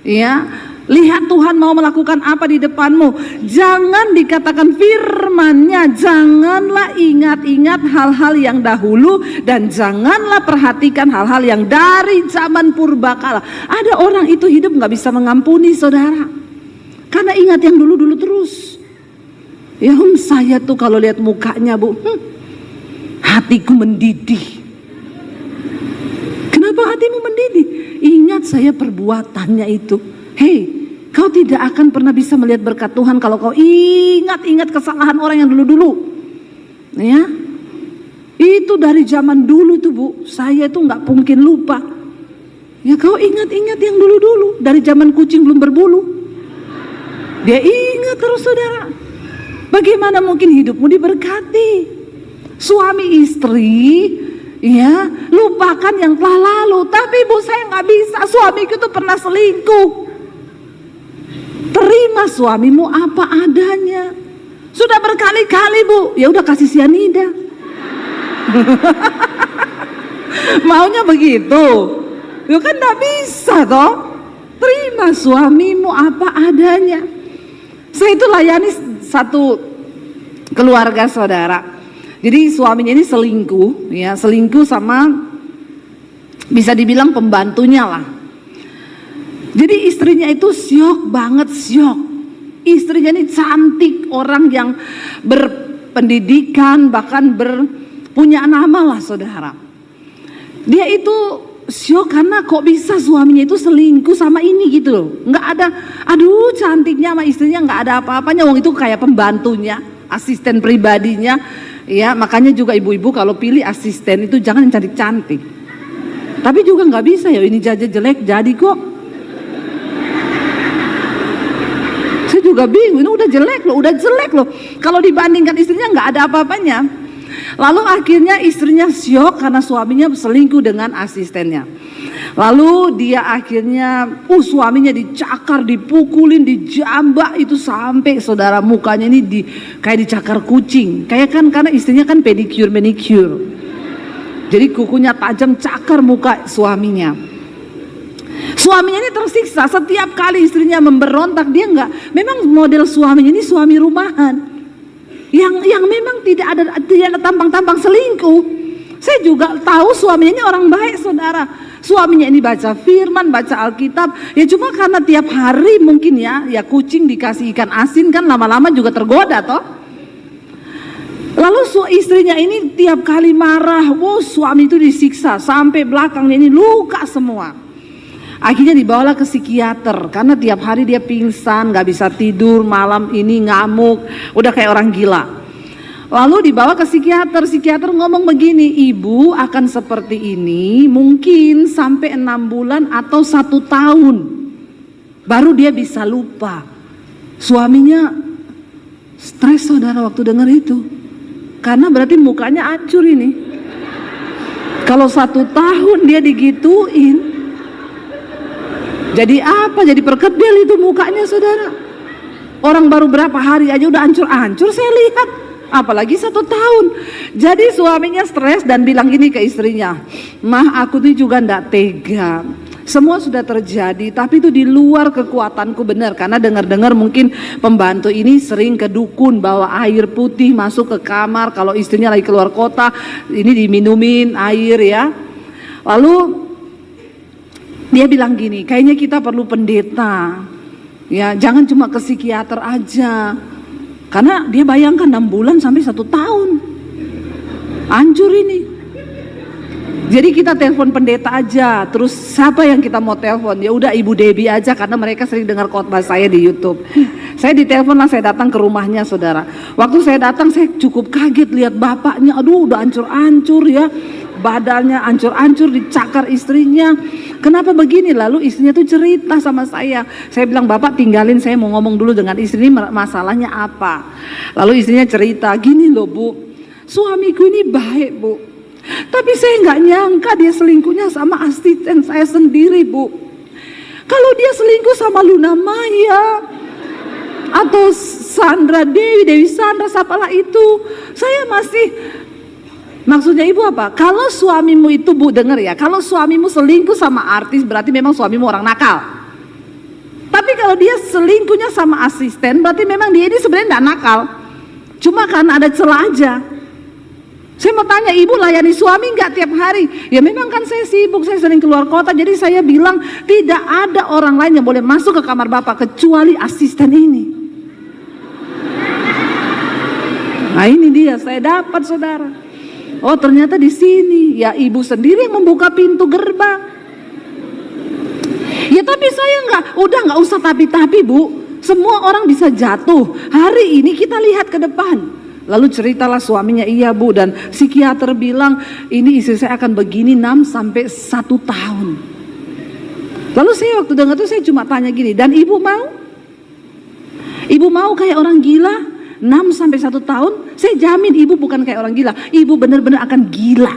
Ya, Lihat Tuhan mau melakukan apa di depanmu. Jangan dikatakan firman-Nya, janganlah ingat-ingat hal-hal yang dahulu, dan janganlah perhatikan hal-hal yang dari zaman purbakala. Ada orang itu hidup gak bisa mengampuni saudara, karena ingat yang dulu-dulu terus. Ya saya tuh kalau lihat mukanya bu, hatiku mendidih. Kenapa hatimu mendidih? Ingat saya perbuatannya itu. Hei, kau tidak akan pernah bisa melihat berkat Tuhan kalau kau ingat-ingat kesalahan orang yang dulu-dulu. Ya, itu dari zaman dulu tuh bu. Saya tuh nggak mungkin lupa. Ya kau ingat-ingat yang dulu-dulu, dari zaman kucing belum berbulu. Dia ingat terus saudara. Bagaimana mungkin hidupmu diberkati? Suami istri, ya, lupakan yang telah lalu. Tapi bu, saya nggak bisa. Suamiku tuh pernah selingkuh. Terima suamimu apa adanya. Sudah berkali-kali bu, ya udah kasih sianida. Maunya begitu. Ya kan nggak bisa toh. Terima suamimu apa adanya. Saya itu layani satu keluarga saudara. Jadi suaminya ini selingkuh, ya selingkuh sama bisa dibilang pembantunya lah. Jadi istrinya itu syok banget, syok. Istrinya ini cantik, orang yang berpendidikan, bahkan punya nama lah saudara. Dia itu syok karena kok bisa suaminya itu selingkuh sama ini gitu loh. Nggak ada, aduh cantiknya sama istrinya nggak ada apa-apanya. Wong itu kayak pembantunya, asisten pribadinya. Ya makanya juga ibu-ibu kalau pilih asisten itu jangan yang cantik-cantik. Tapi juga nggak bisa ya ini jelek jadi kok. Saya juga bingung, ini udah jelek loh. Kalau dibandingkan istrinya nggak ada apa-apanya. Lalu akhirnya istrinya syok karena suaminya selingkuh dengan asistennya. Lalu dia akhirnya, suaminya dicakar, dipukulin, dijambak itu sampai saudara mukanya ini kayak dicakar kucing. Kayak kan karena istrinya kan pedicure manicure. Jadi kukunya tajam, cakar muka suaminya. Suaminya ini tersiksa setiap kali istrinya memberontak, dia enggak. Memang model suaminya ini suami rumahan. Yang memang tidak ada tampang-tampang selingkuh. Saya juga tahu suaminya ini orang baik saudara. Suaminya ini baca firman, baca Alkitab. Ya cuma karena tiap hari mungkin ya kucing dikasih ikan asin kan lama-lama juga tergoda toh. Lalu istrinya ini tiap kali marah, suami itu disiksa sampai belakangnya ini luka semua. Akhirnya dibawalah ke psikiater karena tiap hari dia pingsan, gak bisa tidur, malam ini ngamuk, udah kayak orang gila. Lalu dibawa ke psikiater ngomong begini, ibu akan seperti ini mungkin sampai 6 bulan atau 1 tahun, baru dia bisa lupa. Suaminya stres saudara waktu dengar itu, karena berarti mukanya hancur ini. Kalau 1 tahun dia digituin, jadi apa? Jadi perkedel itu mukanya saudara. Orang baru berapa hari aja udah hancur-hancur saya lihat. Apalagi 1 tahun. Jadi suaminya stres dan bilang gini ke istrinya, "Mah, aku tuh juga ndak tega. Semua sudah terjadi, tapi itu di luar kekuatanku benar. Karena dengar-dengar mungkin pembantu ini sering ke dukun bawa air putih masuk ke kamar. Kalau istrinya lagi keluar kota, ini diminumin air ya. Lalu dia bilang gini, kayaknya kita perlu pendeta, ya jangan cuma ke psikiater aja, karena dia bayangkan 6 bulan sampai 1 tahun, hancur ini. Jadi kita telepon pendeta aja, terus siapa yang kita mau telepon? Ya udah Ibu Debbie aja, karena mereka sering dengar khotbah saya di YouTube. Saya ditelepon lah, saya datang ke rumahnya saudara. Waktu saya datang saya cukup kaget lihat bapaknya, aduh udah hancur-hancur ya. Badannya hancur-hancur, dicakar istrinya. Kenapa begini? Lalu istrinya tuh cerita sama saya. Saya bilang, "Bapak tinggalin, saya mau ngomong dulu dengan istri, masalahnya apa?" Lalu istrinya cerita, "Gini loh Bu, suamiku ini baik Bu, tapi saya nggak nyangka dia selingkuhnya sama asisten saya sendiri Bu. Kalau dia selingkuh sama Luna Maya atau Sandra Dewi Sandra, siapalah itu, saya masih..." Maksudnya ibu apa? Kalau suamimu itu Bu, dengar ya, kalau suamimu selingkuh sama artis berarti memang suamimu orang nakal. Tapi kalau dia selingkuhnya sama asisten, berarti memang dia ini sebenarnya tidak nakal. Cuma karena ada celah aja. Saya mau tanya, ibu layani suami nggak tiap hari? Ya memang kan saya sibuk, saya sering keluar kota. Jadi saya bilang tidak ada orang lain yang boleh masuk ke kamar bapak kecuali asisten ini. Nah ini dia, saya dapat saudara. Oh ternyata di sini ya ibu sendiri yang membuka pintu gerbang. Ya tapi saya nggak usah tapi bu. Semua orang bisa jatuh. Hari ini kita lihat ke depan. Lalu ceritalah suaminya, iya bu, dan psikiater bilang ini istri saya akan begini 6 sampai 1 tahun. Lalu saya waktu dengar itu saya cuma tanya gini, dan ibu mau? Ibu mau kayak orang gila 6 sampai 1 tahun? Saya jamin ibu bukan kayak orang gila, ibu benar-benar akan gila.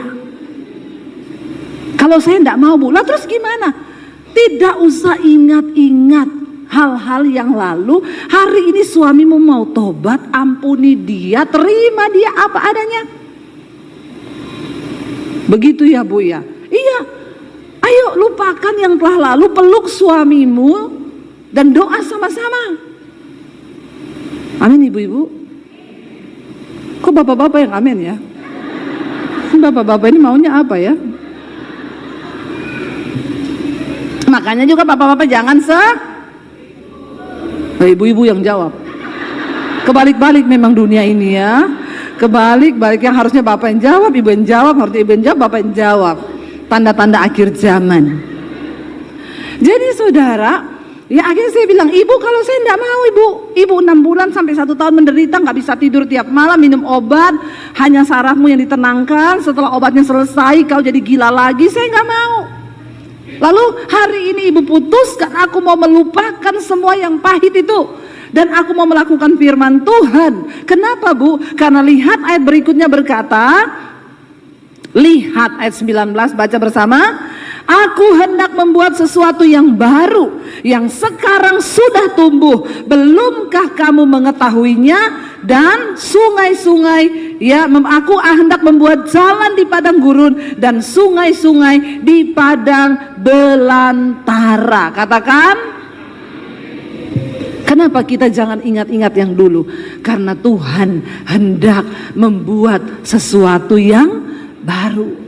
Kalau saya enggak mau bu, lah terus gimana? Tidak usah ingat-ingat hal-hal yang lalu. Hari ini suamimu mau tobat, ampuni dia, terima dia apa adanya. Begitu ya bu ya. Iya, ayo lupakan yang telah lalu, peluk suamimu dan doa sama-sama. Amin ibu-ibu. Kok bapak-bapak yang amin ya? Bapak-bapak ini maunya apa ya? Makanya juga bapak-bapak jangan ibu-ibu yang jawab. Kebalik-balik memang dunia ini ya. Kebalik-balik, yang harusnya bapak yang jawab, ibu yang jawab, harusnya ibu yang jawab, bapak yang jawab. Tanda-tanda akhir zaman. Jadi saudara, ya akhirnya saya bilang, ibu kalau saya tidak mau ibu 6 bulan sampai 1 tahun menderita, nggak bisa tidur tiap malam, minum obat, hanya sarafmu yang ditenangkan, setelah obatnya selesai kau jadi gila lagi, saya nggak mau. Lalu hari ini ibu putuskan, aku mau melupakan semua yang pahit itu, dan aku mau melakukan firman Tuhan. Kenapa bu? Karena lihat ayat berikutnya berkata, lihat ayat 19, baca bersama. Aku hendak membuat sesuatu yang baru, yang sekarang sudah tumbuh. Belumkah kamu mengetahuinya? Dan sungai-sungai, ya, aku hendak membuat jalan di padang gurun dan sungai-sungai di padang belantara. Katakan, kenapa kita jangan ingat-ingat yang dulu? Karena Tuhan hendak membuat sesuatu yang baru.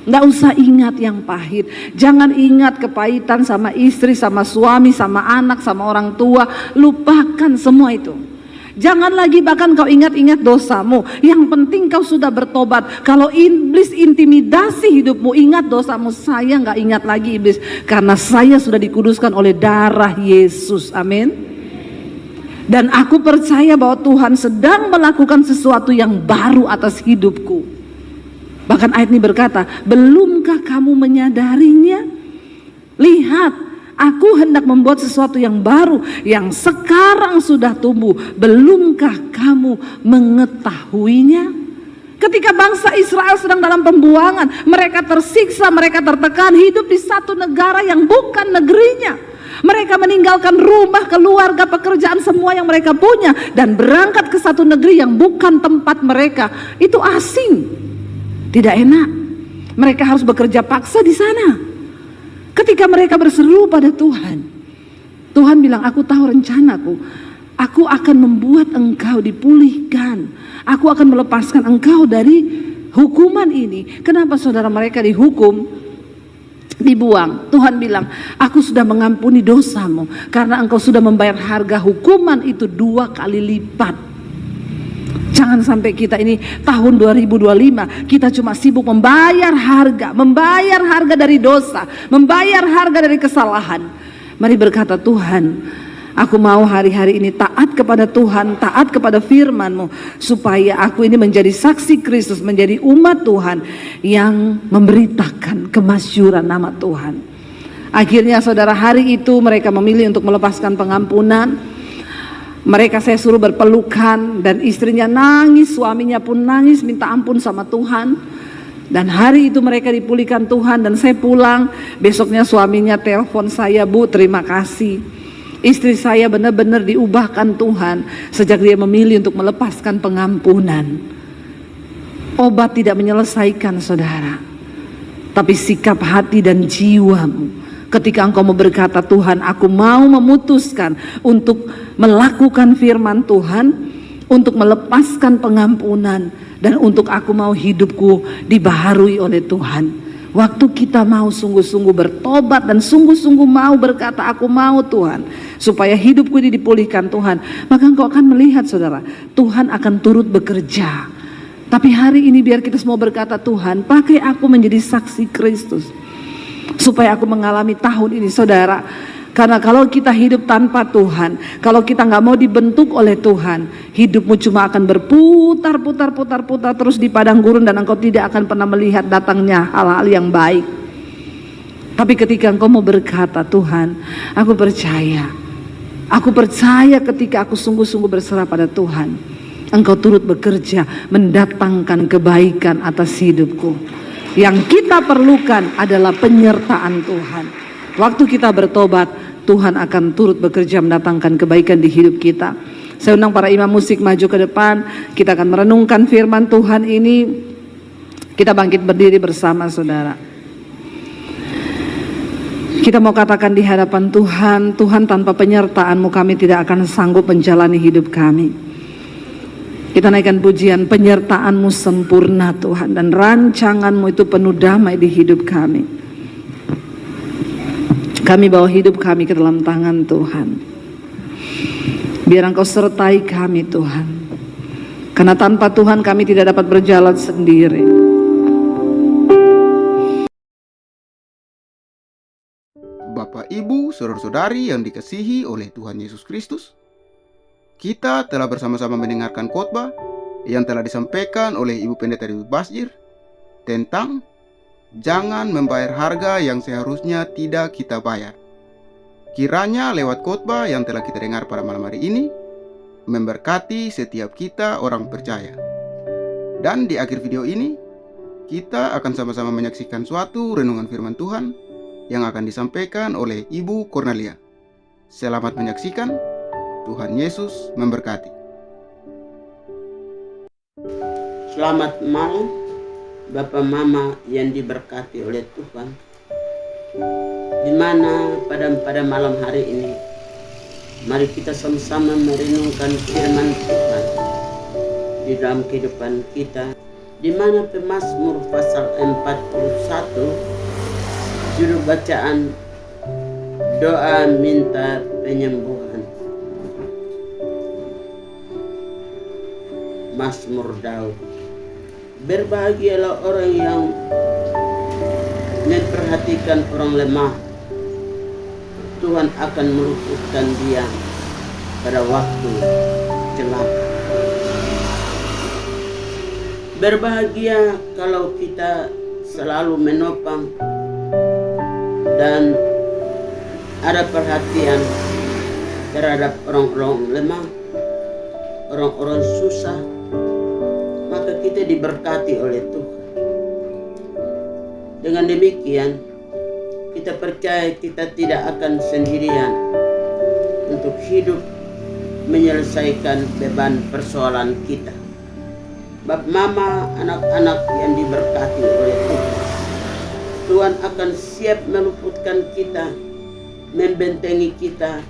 Nggak usah ingat yang pahit. Jangan ingat kepahitan sama istri, sama suami, sama anak, sama orang tua. Lupakan semua itu. Jangan lagi bahkan kau ingat-ingat dosamu. Yang penting kau sudah bertobat. Kalau iblis intimidasi hidupmu, ingat dosamu. Saya nggak ingat lagi iblis, karena saya sudah dikuduskan oleh darah Yesus. Amin. Dan aku percaya bahwa Tuhan sedang melakukan sesuatu yang baru atas hidupku. Bahkan ayat ini berkata, belumkah kamu menyadarinya? Lihat, aku hendak membuat sesuatu yang baru, yang sekarang sudah tumbuh. Belumkah kamu mengetahuinya? Ketika bangsa Israel sedang dalam pembuangan, mereka tersiksa, mereka tertekan, hidup di satu negara yang bukan negerinya. Mereka meninggalkan rumah, keluarga, pekerjaan, semua yang mereka punya, dan berangkat ke satu negeri yang bukan tempat mereka. Itu asing. Tidak enak. Mereka harus bekerja paksa di sana. Ketika mereka berseru pada Tuhan, Tuhan bilang, aku tahu rencanaku. Aku akan membuat engkau dipulihkan. Aku akan melepaskan engkau dari hukuman ini. Kenapa saudara mereka dihukum? Dibuang. Tuhan bilang, aku sudah mengampuni dosamu, karena engkau sudah membayar harga hukuman itu 2 kali lipat. Jangan sampai kita ini tahun 2025 kita cuma sibuk membayar harga dari dosa, membayar harga dari kesalahan. Mari berkata, Tuhan, aku mau hari-hari ini taat kepada Tuhan, taat kepada firman-Mu, supaya aku ini menjadi saksi Kristus, menjadi umat Tuhan yang memberitakan kemasyuran nama Tuhan. Akhirnya saudara, hari itu mereka memilih untuk melepaskan pengampunan. Mereka saya suruh berpelukan, dan istrinya nangis, suaminya pun nangis minta ampun sama Tuhan. Dan hari itu mereka dipulihkan Tuhan, dan saya pulang. Besoknya suaminya telepon saya, Bu, terima kasih. Istri saya benar-benar diubahkan Tuhan sejak dia memilih untuk melepaskan pengampunan. Obat tidak menyelesaikan saudara, tapi sikap hati dan jiwamu. Ketika engkau mau berkata, Tuhan, aku mau memutuskan untuk melakukan firman Tuhan, untuk melepaskan pengampunan, dan untuk aku mau hidupku dibaharui oleh Tuhan. Waktu kita mau sungguh-sungguh bertobat dan sungguh-sungguh mau berkata, aku mau Tuhan, supaya hidupku ini dipulihkan Tuhan, maka engkau akan melihat, saudara, Tuhan akan turut bekerja. Tapi hari ini biar kita semua berkata, Tuhan, pakai aku menjadi saksi Kristus, supaya aku mengalami tahun ini, saudara. Karena kalau kita hidup tanpa Tuhan, kalau kita nggak mau dibentuk oleh Tuhan, hidupmu cuma akan berputar terus di padang gurun, dan engkau tidak akan pernah melihat datangnya hal-hal yang baik. Tapi ketika engkau mau berkata, Tuhan, aku percaya ketika aku sungguh-sungguh berserah pada Tuhan, engkau turut bekerja mendatangkan kebaikan atas hidupku. Yang kita perlukan adalah penyertaan Tuhan. Waktu kita bertobat, Tuhan akan turut bekerja mendatangkan kebaikan di hidup kita. Saya undang para imam musik maju ke depan. Kita akan merenungkan firman Tuhan ini. Kita bangkit berdiri bersama, saudara. Kita mau katakan di hadapan Tuhan, Tuhan, tanpa penyertaan-Mu kami tidak akan sanggup menjalani hidup kami. Kita naikkan pujian, penyertaan-Mu sempurna Tuhan, dan rancangan-Mu itu penuh damai di hidup kami. Kami bawa hidup kami ke dalam tangan Tuhan. Biar Engkau sertai kami Tuhan. Karena tanpa Tuhan kami tidak dapat berjalan sendiri. Bapak, Ibu, saudara-saudari yang dikasihi oleh Tuhan Yesus Kristus, kita telah bersama-sama mendengarkan khotbah yang telah disampaikan oleh Ibu Pendeta Dewi Basjir tentang jangan membayar harga yang seharusnya tidak kita bayar. Kiranya lewat khotbah yang telah kita dengar pada malam hari ini memberkati setiap kita orang percaya. Dan di akhir video ini kita akan sama-sama menyaksikan suatu renungan firman Tuhan yang akan disampaikan oleh Ibu Cornelia. Selamat menyaksikan. Tuhan Yesus memberkati. Selamat malam Bapak Mama yang diberkati oleh Tuhan. Di mana pada malam hari ini mari kita sama-sama merenungkan firman Tuhan di dalam kehidupan kita, di mana Pemazmur pasal 41 judul bacaan doa minta penyembuhan. Mazmur Daud. Berbahagialah orang yang memperhatikan orang lemah. Tuhan akan meluputkan dia pada waktu celaka. Berbahagia kalau kita selalu menopang dan ada perhatian terhadap orang-orang lemah, orang-orang susah. Maka kita diberkati oleh Tuhan. Dengan demikian, kita percaya kita tidak akan sendirian untuk hidup menyelesaikan beban persoalan kita. Bapak, Mama, anak-anak yang diberkati oleh Tuhan, Tuhan akan siap meluputkan kita, membentengi kita,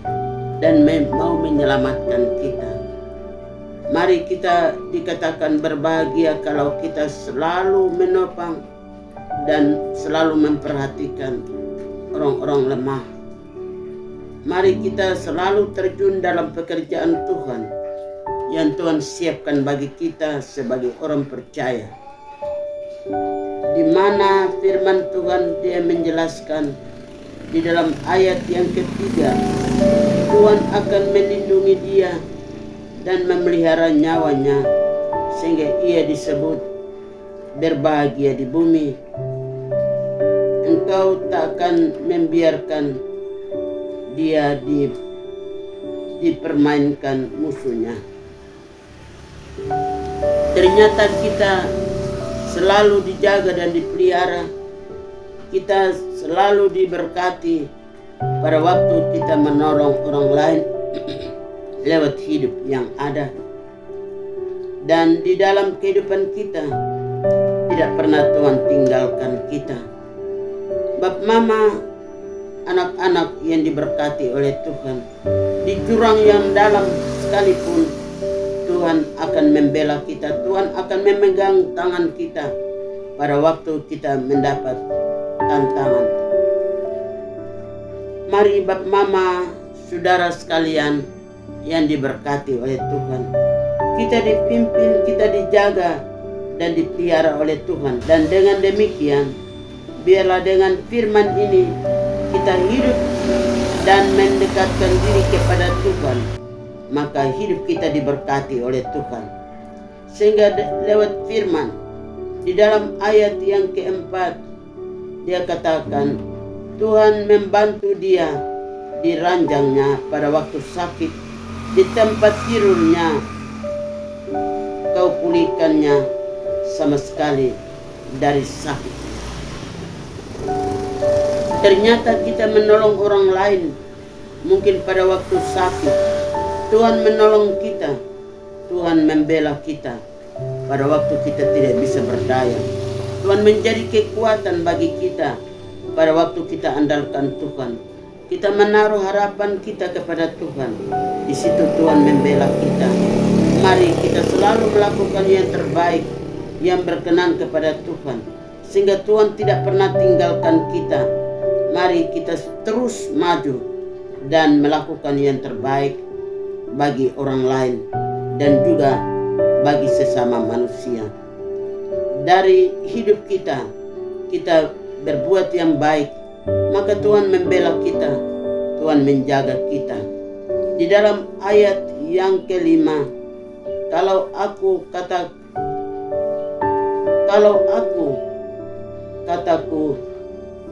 dan mau menyelamatkan kita. Mari kita dikatakan berbahagia kalau kita selalu menopang dan selalu memperhatikan orang-orang lemah. Mari kita selalu terjun dalam pekerjaan Tuhan yang Tuhan siapkan bagi kita sebagai orang percaya. Di mana firman Tuhan dia menjelaskan di dalam ayat yang ketiga, Tuhan akan melindungi dia dan memelihara nyawanya sehingga ia disebut berbahagia di bumi. Engkau tak akan membiarkan dia dipermainkan musuhnya. Ternyata kita selalu dijaga dan dipelihara. Kita selalu diberkati pada waktu kita menolong orang lain lewat hidup yang ada. Dan di dalam kehidupan kita tidak pernah Tuhan tinggalkan kita. Bapak, Mama, anak-anak yang diberkati oleh Tuhan. Di jurang yang dalam sekalipun, Tuhan akan membela kita. Tuhan akan memegang tangan kita pada waktu kita mendapat tantangan. Mari Bapak Mama, saudara sekalian yang diberkati oleh Tuhan, kita dipimpin, kita dijaga dan dipelihara oleh Tuhan. Dan dengan demikian, biarlah dengan firman ini kita hidup dan mendekatkan diri kepada Tuhan, maka hidup kita diberkati oleh Tuhan. Sehingga lewat firman di dalam ayat yang keempat, dia katakan Tuhan membantu dia di ranjangnya pada waktu sakit, di tempat tidurnya kau pulihkannya sama sekali dari sakit. Ternyata kita menolong orang lain, mungkin pada waktu sakit, Tuhan menolong kita, Tuhan membela kita pada waktu kita tidak bisa berdaya. Tuhan menjadi kekuatan bagi kita pada waktu kita andalkan Tuhan. Kita menaruh harapan kita kepada Tuhan. Di situ Tuhan membela kita. Mari kita selalu melakukan yang terbaik, yang berkenan kepada Tuhan, sehingga Tuhan tidak pernah tinggalkan kita. Mari kita terus maju dan melakukan yang terbaik bagi orang lain dan juga bagi sesama manusia. Dari hidup kita, kita berbuat yang baik, maka Tuhan membela kita, Tuhan menjaga kita. Di dalam ayat yang kelima, kalau aku kataku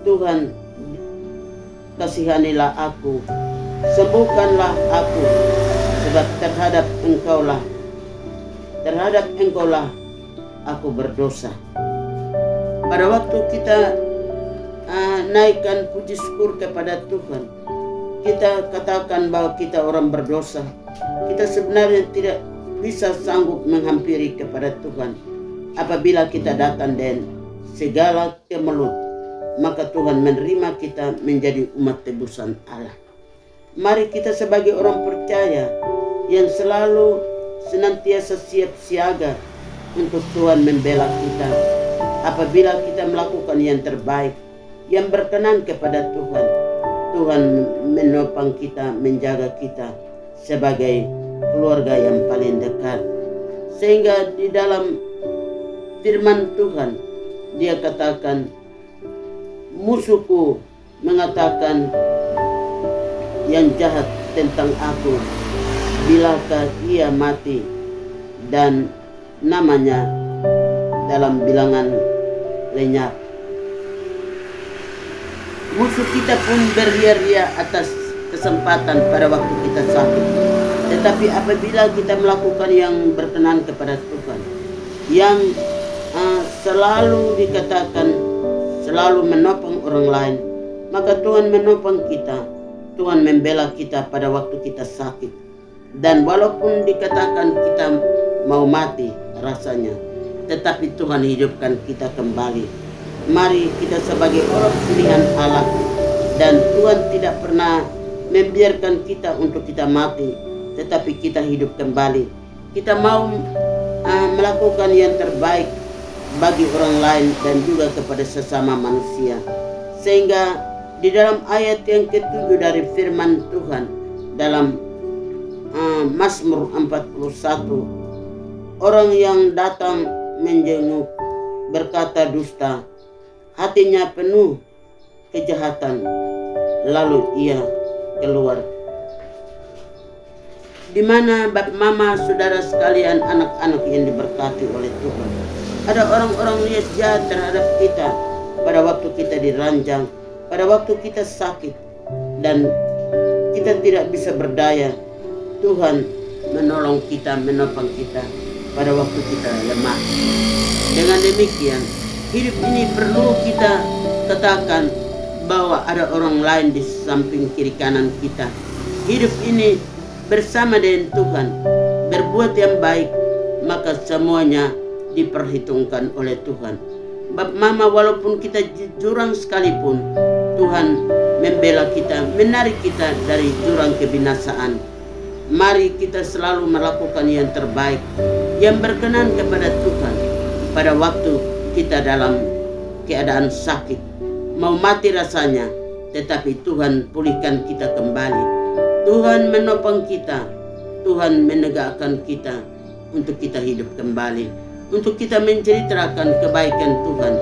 Tuhan kasihanilah aku, sembuhkanlah aku, sebab terhadap engkaulah aku berdosa. Pada waktu kita naikkan puji syukur kepada Tuhan, kita katakan bahwa kita orang berdosa, kita sebenarnya tidak bisa sanggup menghampiri kepada Tuhan. Apabila kita datang dan segala kemelut, maka Tuhan menerima kita menjadi umat tebusan Allah. Mari kita sebagai orang percaya yang selalu senantiasa siap siaga untuk Tuhan membela kita. Apabila kita melakukan yang terbaik, yang berkenan kepada Tuhan, Tuhan menopang kita, menjaga kita sebagai keluarga yang paling dekat. Sehingga di dalam firman Tuhan, dia katakan, musuhku mengatakan yang jahat tentang aku, bilakah ia mati dan namanya dalam bilangan lenyap. Musuh kita pun beria-ria atas kesempatan pada waktu kita sakit. Tetapi apabila kita melakukan yang berkenan kepada Tuhan, yang selalu dikatakan selalu menopang orang lain, maka Tuhan menopang kita, Tuhan membela kita pada waktu kita sakit. Dan walaupun dikatakan kita mau mati rasanya, tetapi Tuhan hidupkan kita kembali. Mari kita sebagai orang pilihan Allah, dan Tuhan tidak pernah membiarkan kita untuk kita mati, tetapi kita hidup kembali. Kita mau melakukan yang terbaik bagi orang lain dan juga kepada sesama manusia. Sehingga di dalam ayat yang ke-7 dari firman Tuhan dalam Mazmur 41, orang yang datang menjenguk berkata dusta, hatinya penuh kejahatan, lalu ia keluar. Di mana Bapak Mama, saudara sekalian, anak-anak yang diberkati oleh Tuhan, ada orang-orang lihat jahat terhadap kita pada waktu kita diranjang, pada waktu kita sakit dan kita tidak bisa berdaya. Tuhan menolong kita, menopang kita pada waktu kita lemah. Dengan demikian, hidup ini perlu kita katakan bahwa ada orang lain di samping kiri kanan kita. Hidup ini bersama dengan Tuhan, berbuat yang baik, maka semuanya diperhitungkan oleh Tuhan. Bapak Mama, walaupun kita jurang sekalipun, Tuhan membela kita, menarik kita dari jurang kebinasaan. Mari kita selalu melakukan yang terbaik, yang berkenan kepada Tuhan. Pada waktu kita dalam keadaan sakit, mau mati rasanya, tetapi Tuhan pulihkan kita kembali. Tuhan menopang kita, Tuhan menegakkan kita untuk kita hidup kembali, untuk kita menceritakan kebaikan Tuhan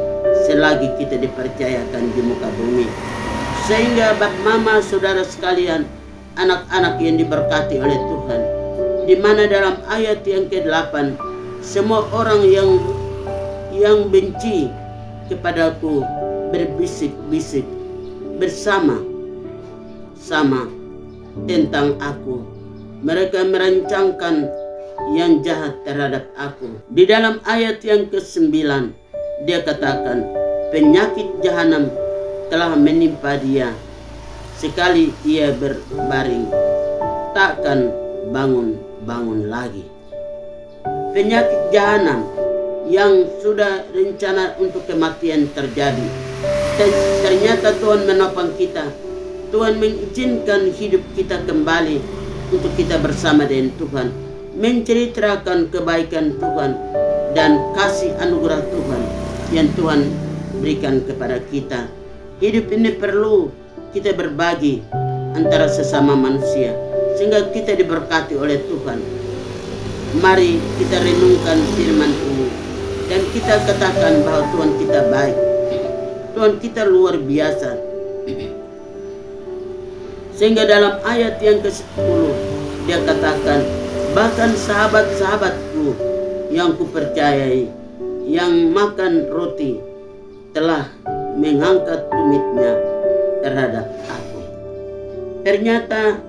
selagi kita dipercayakan di muka bumi. Sehingga Bapak Mama Saudara sekalian, anak-anak yang diberkati oleh Tuhan, di mana dalam ayat yang ke-8, semua orang yang benci kepadaku berbisik-bisik bersama-sama tentang aku. Mereka merancangkan yang jahat terhadap aku. Di dalam ayat yang ke-9, dia katakan, penyakit jahanam telah menimpa dia. Sekali ia berbaring, takkan bangun-bangun lagi. Penyakit jahanam yang sudah rencana untuk kematian terjadi, ternyata Tuhan menopang kita. Tuhan mengizinkan hidup kita kembali untuk kita bersama dengan Tuhan, menceritakan kebaikan Tuhan dan kasih anugerah Tuhan yang Tuhan berikan kepada kita. Hidup ini perlu kita berbagi antara sesama manusia sehingga kita diberkati oleh Tuhan. Mari kita renungkan firman ini dan kita katakan bahwa Tuhan kita baik, Tuhan kita luar biasa. Sehingga dalam ayat yang ke-10 dia katakan, bahkan sahabat-sahabatku yang kupercayai, yang makan roti, telah mengangkat tumitnya terhadap aku. Ternyata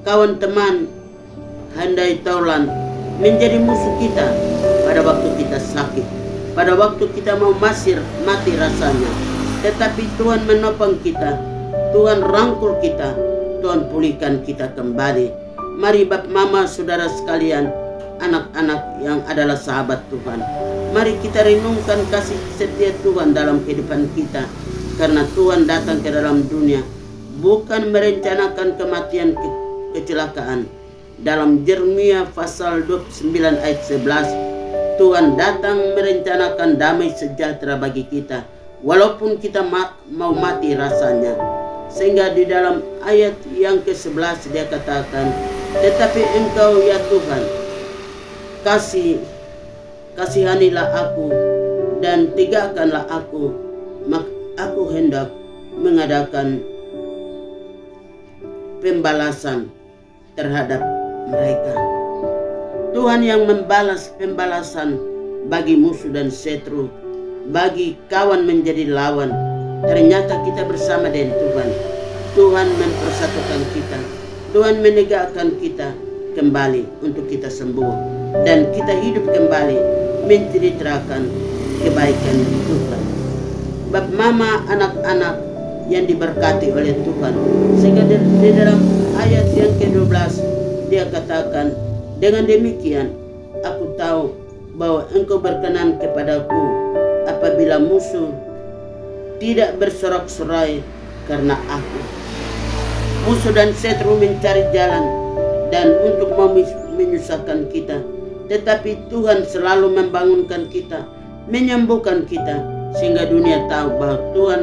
kawan teman handai taulan menjadi musuh kita pada waktu kita sakit, pada waktu kita mau mati rasanya. Tetapi Tuhan menopang kita, Tuhan rangkul kita, Tuhan pulihkan kita kembali. Mari Bapak Mama Saudara sekalian, anak-anak yang adalah sahabat Tuhan, mari kita renungkan kasih setia Tuhan dalam kehidupan kita. Karena Tuhan datang ke dalam dunia bukan merencanakan kematian kecelakaan. Dalam Yeremia pasal 29 ayat 11, Tuhan datang merencanakan damai sejahtera bagi kita walaupun kita mau mati rasanya. Sehingga di dalam ayat yang ke-11 dia katakan, tetapi Engkau ya Tuhan, kasihanilah aku dan tegakkanlah aku, maka aku hendak mengadakan pembalasan terhadap mereka. Tuhan yang membalas pembalasan bagi musuh dan setru, bagi kawan menjadi lawan. Ternyata kita bersama dengan Tuhan. Tuhan mempersatukan kita, Tuhan menegakkan kita kembali untuk kita sembuh dan kita hidup kembali menceritakan kebaikan Tuhan. Bapak Mama, anak-anak yang diberkati oleh Tuhan, sehingga di dalam ayat yang ke-12 dia katakan, dengan demikian aku tahu bahwa Engkau berkenan kepadaku apabila musuh tidak bersorak-sorai karena aku. Musuh dan setru mencari jalan dan untuk menyusahkan kita, tetapi Tuhan selalu membangunkan kita, menyembuhkan kita, sehingga dunia tahu bahwa Tuhan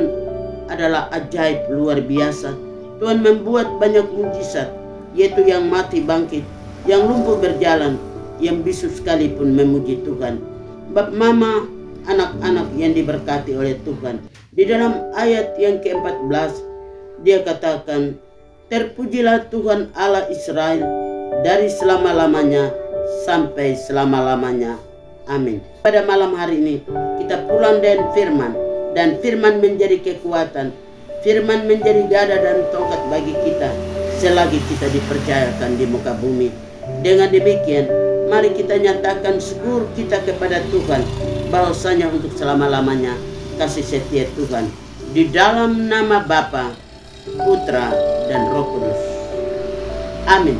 adalah ajaib luar biasa. Tuhan membuat banyak mujizat, yaitu yang mati bangkit, yang lumpuh berjalan, yang bisu sekalipun memuji Tuhan. Bapak Mama, anak-anak yang diberkati oleh Tuhan, di dalam ayat yang ke-14 dia katakan, terpujilah Tuhan Allah Israel dari selama-lamanya sampai selama-lamanya. Amin. Pada malam hari ini kita pulang dengan firman, dan firman menjadi kekuatan, firman menjadi dada dan tongkat bagi kita selagi kita dipercayakan di muka bumi. Dengan demikian mari kita nyatakan syukur kita kepada Tuhan, bahwasanya untuk selama-lamanya kasih setia Tuhan. Di dalam nama Bapa, Putra dan Roh Kudus. Amin.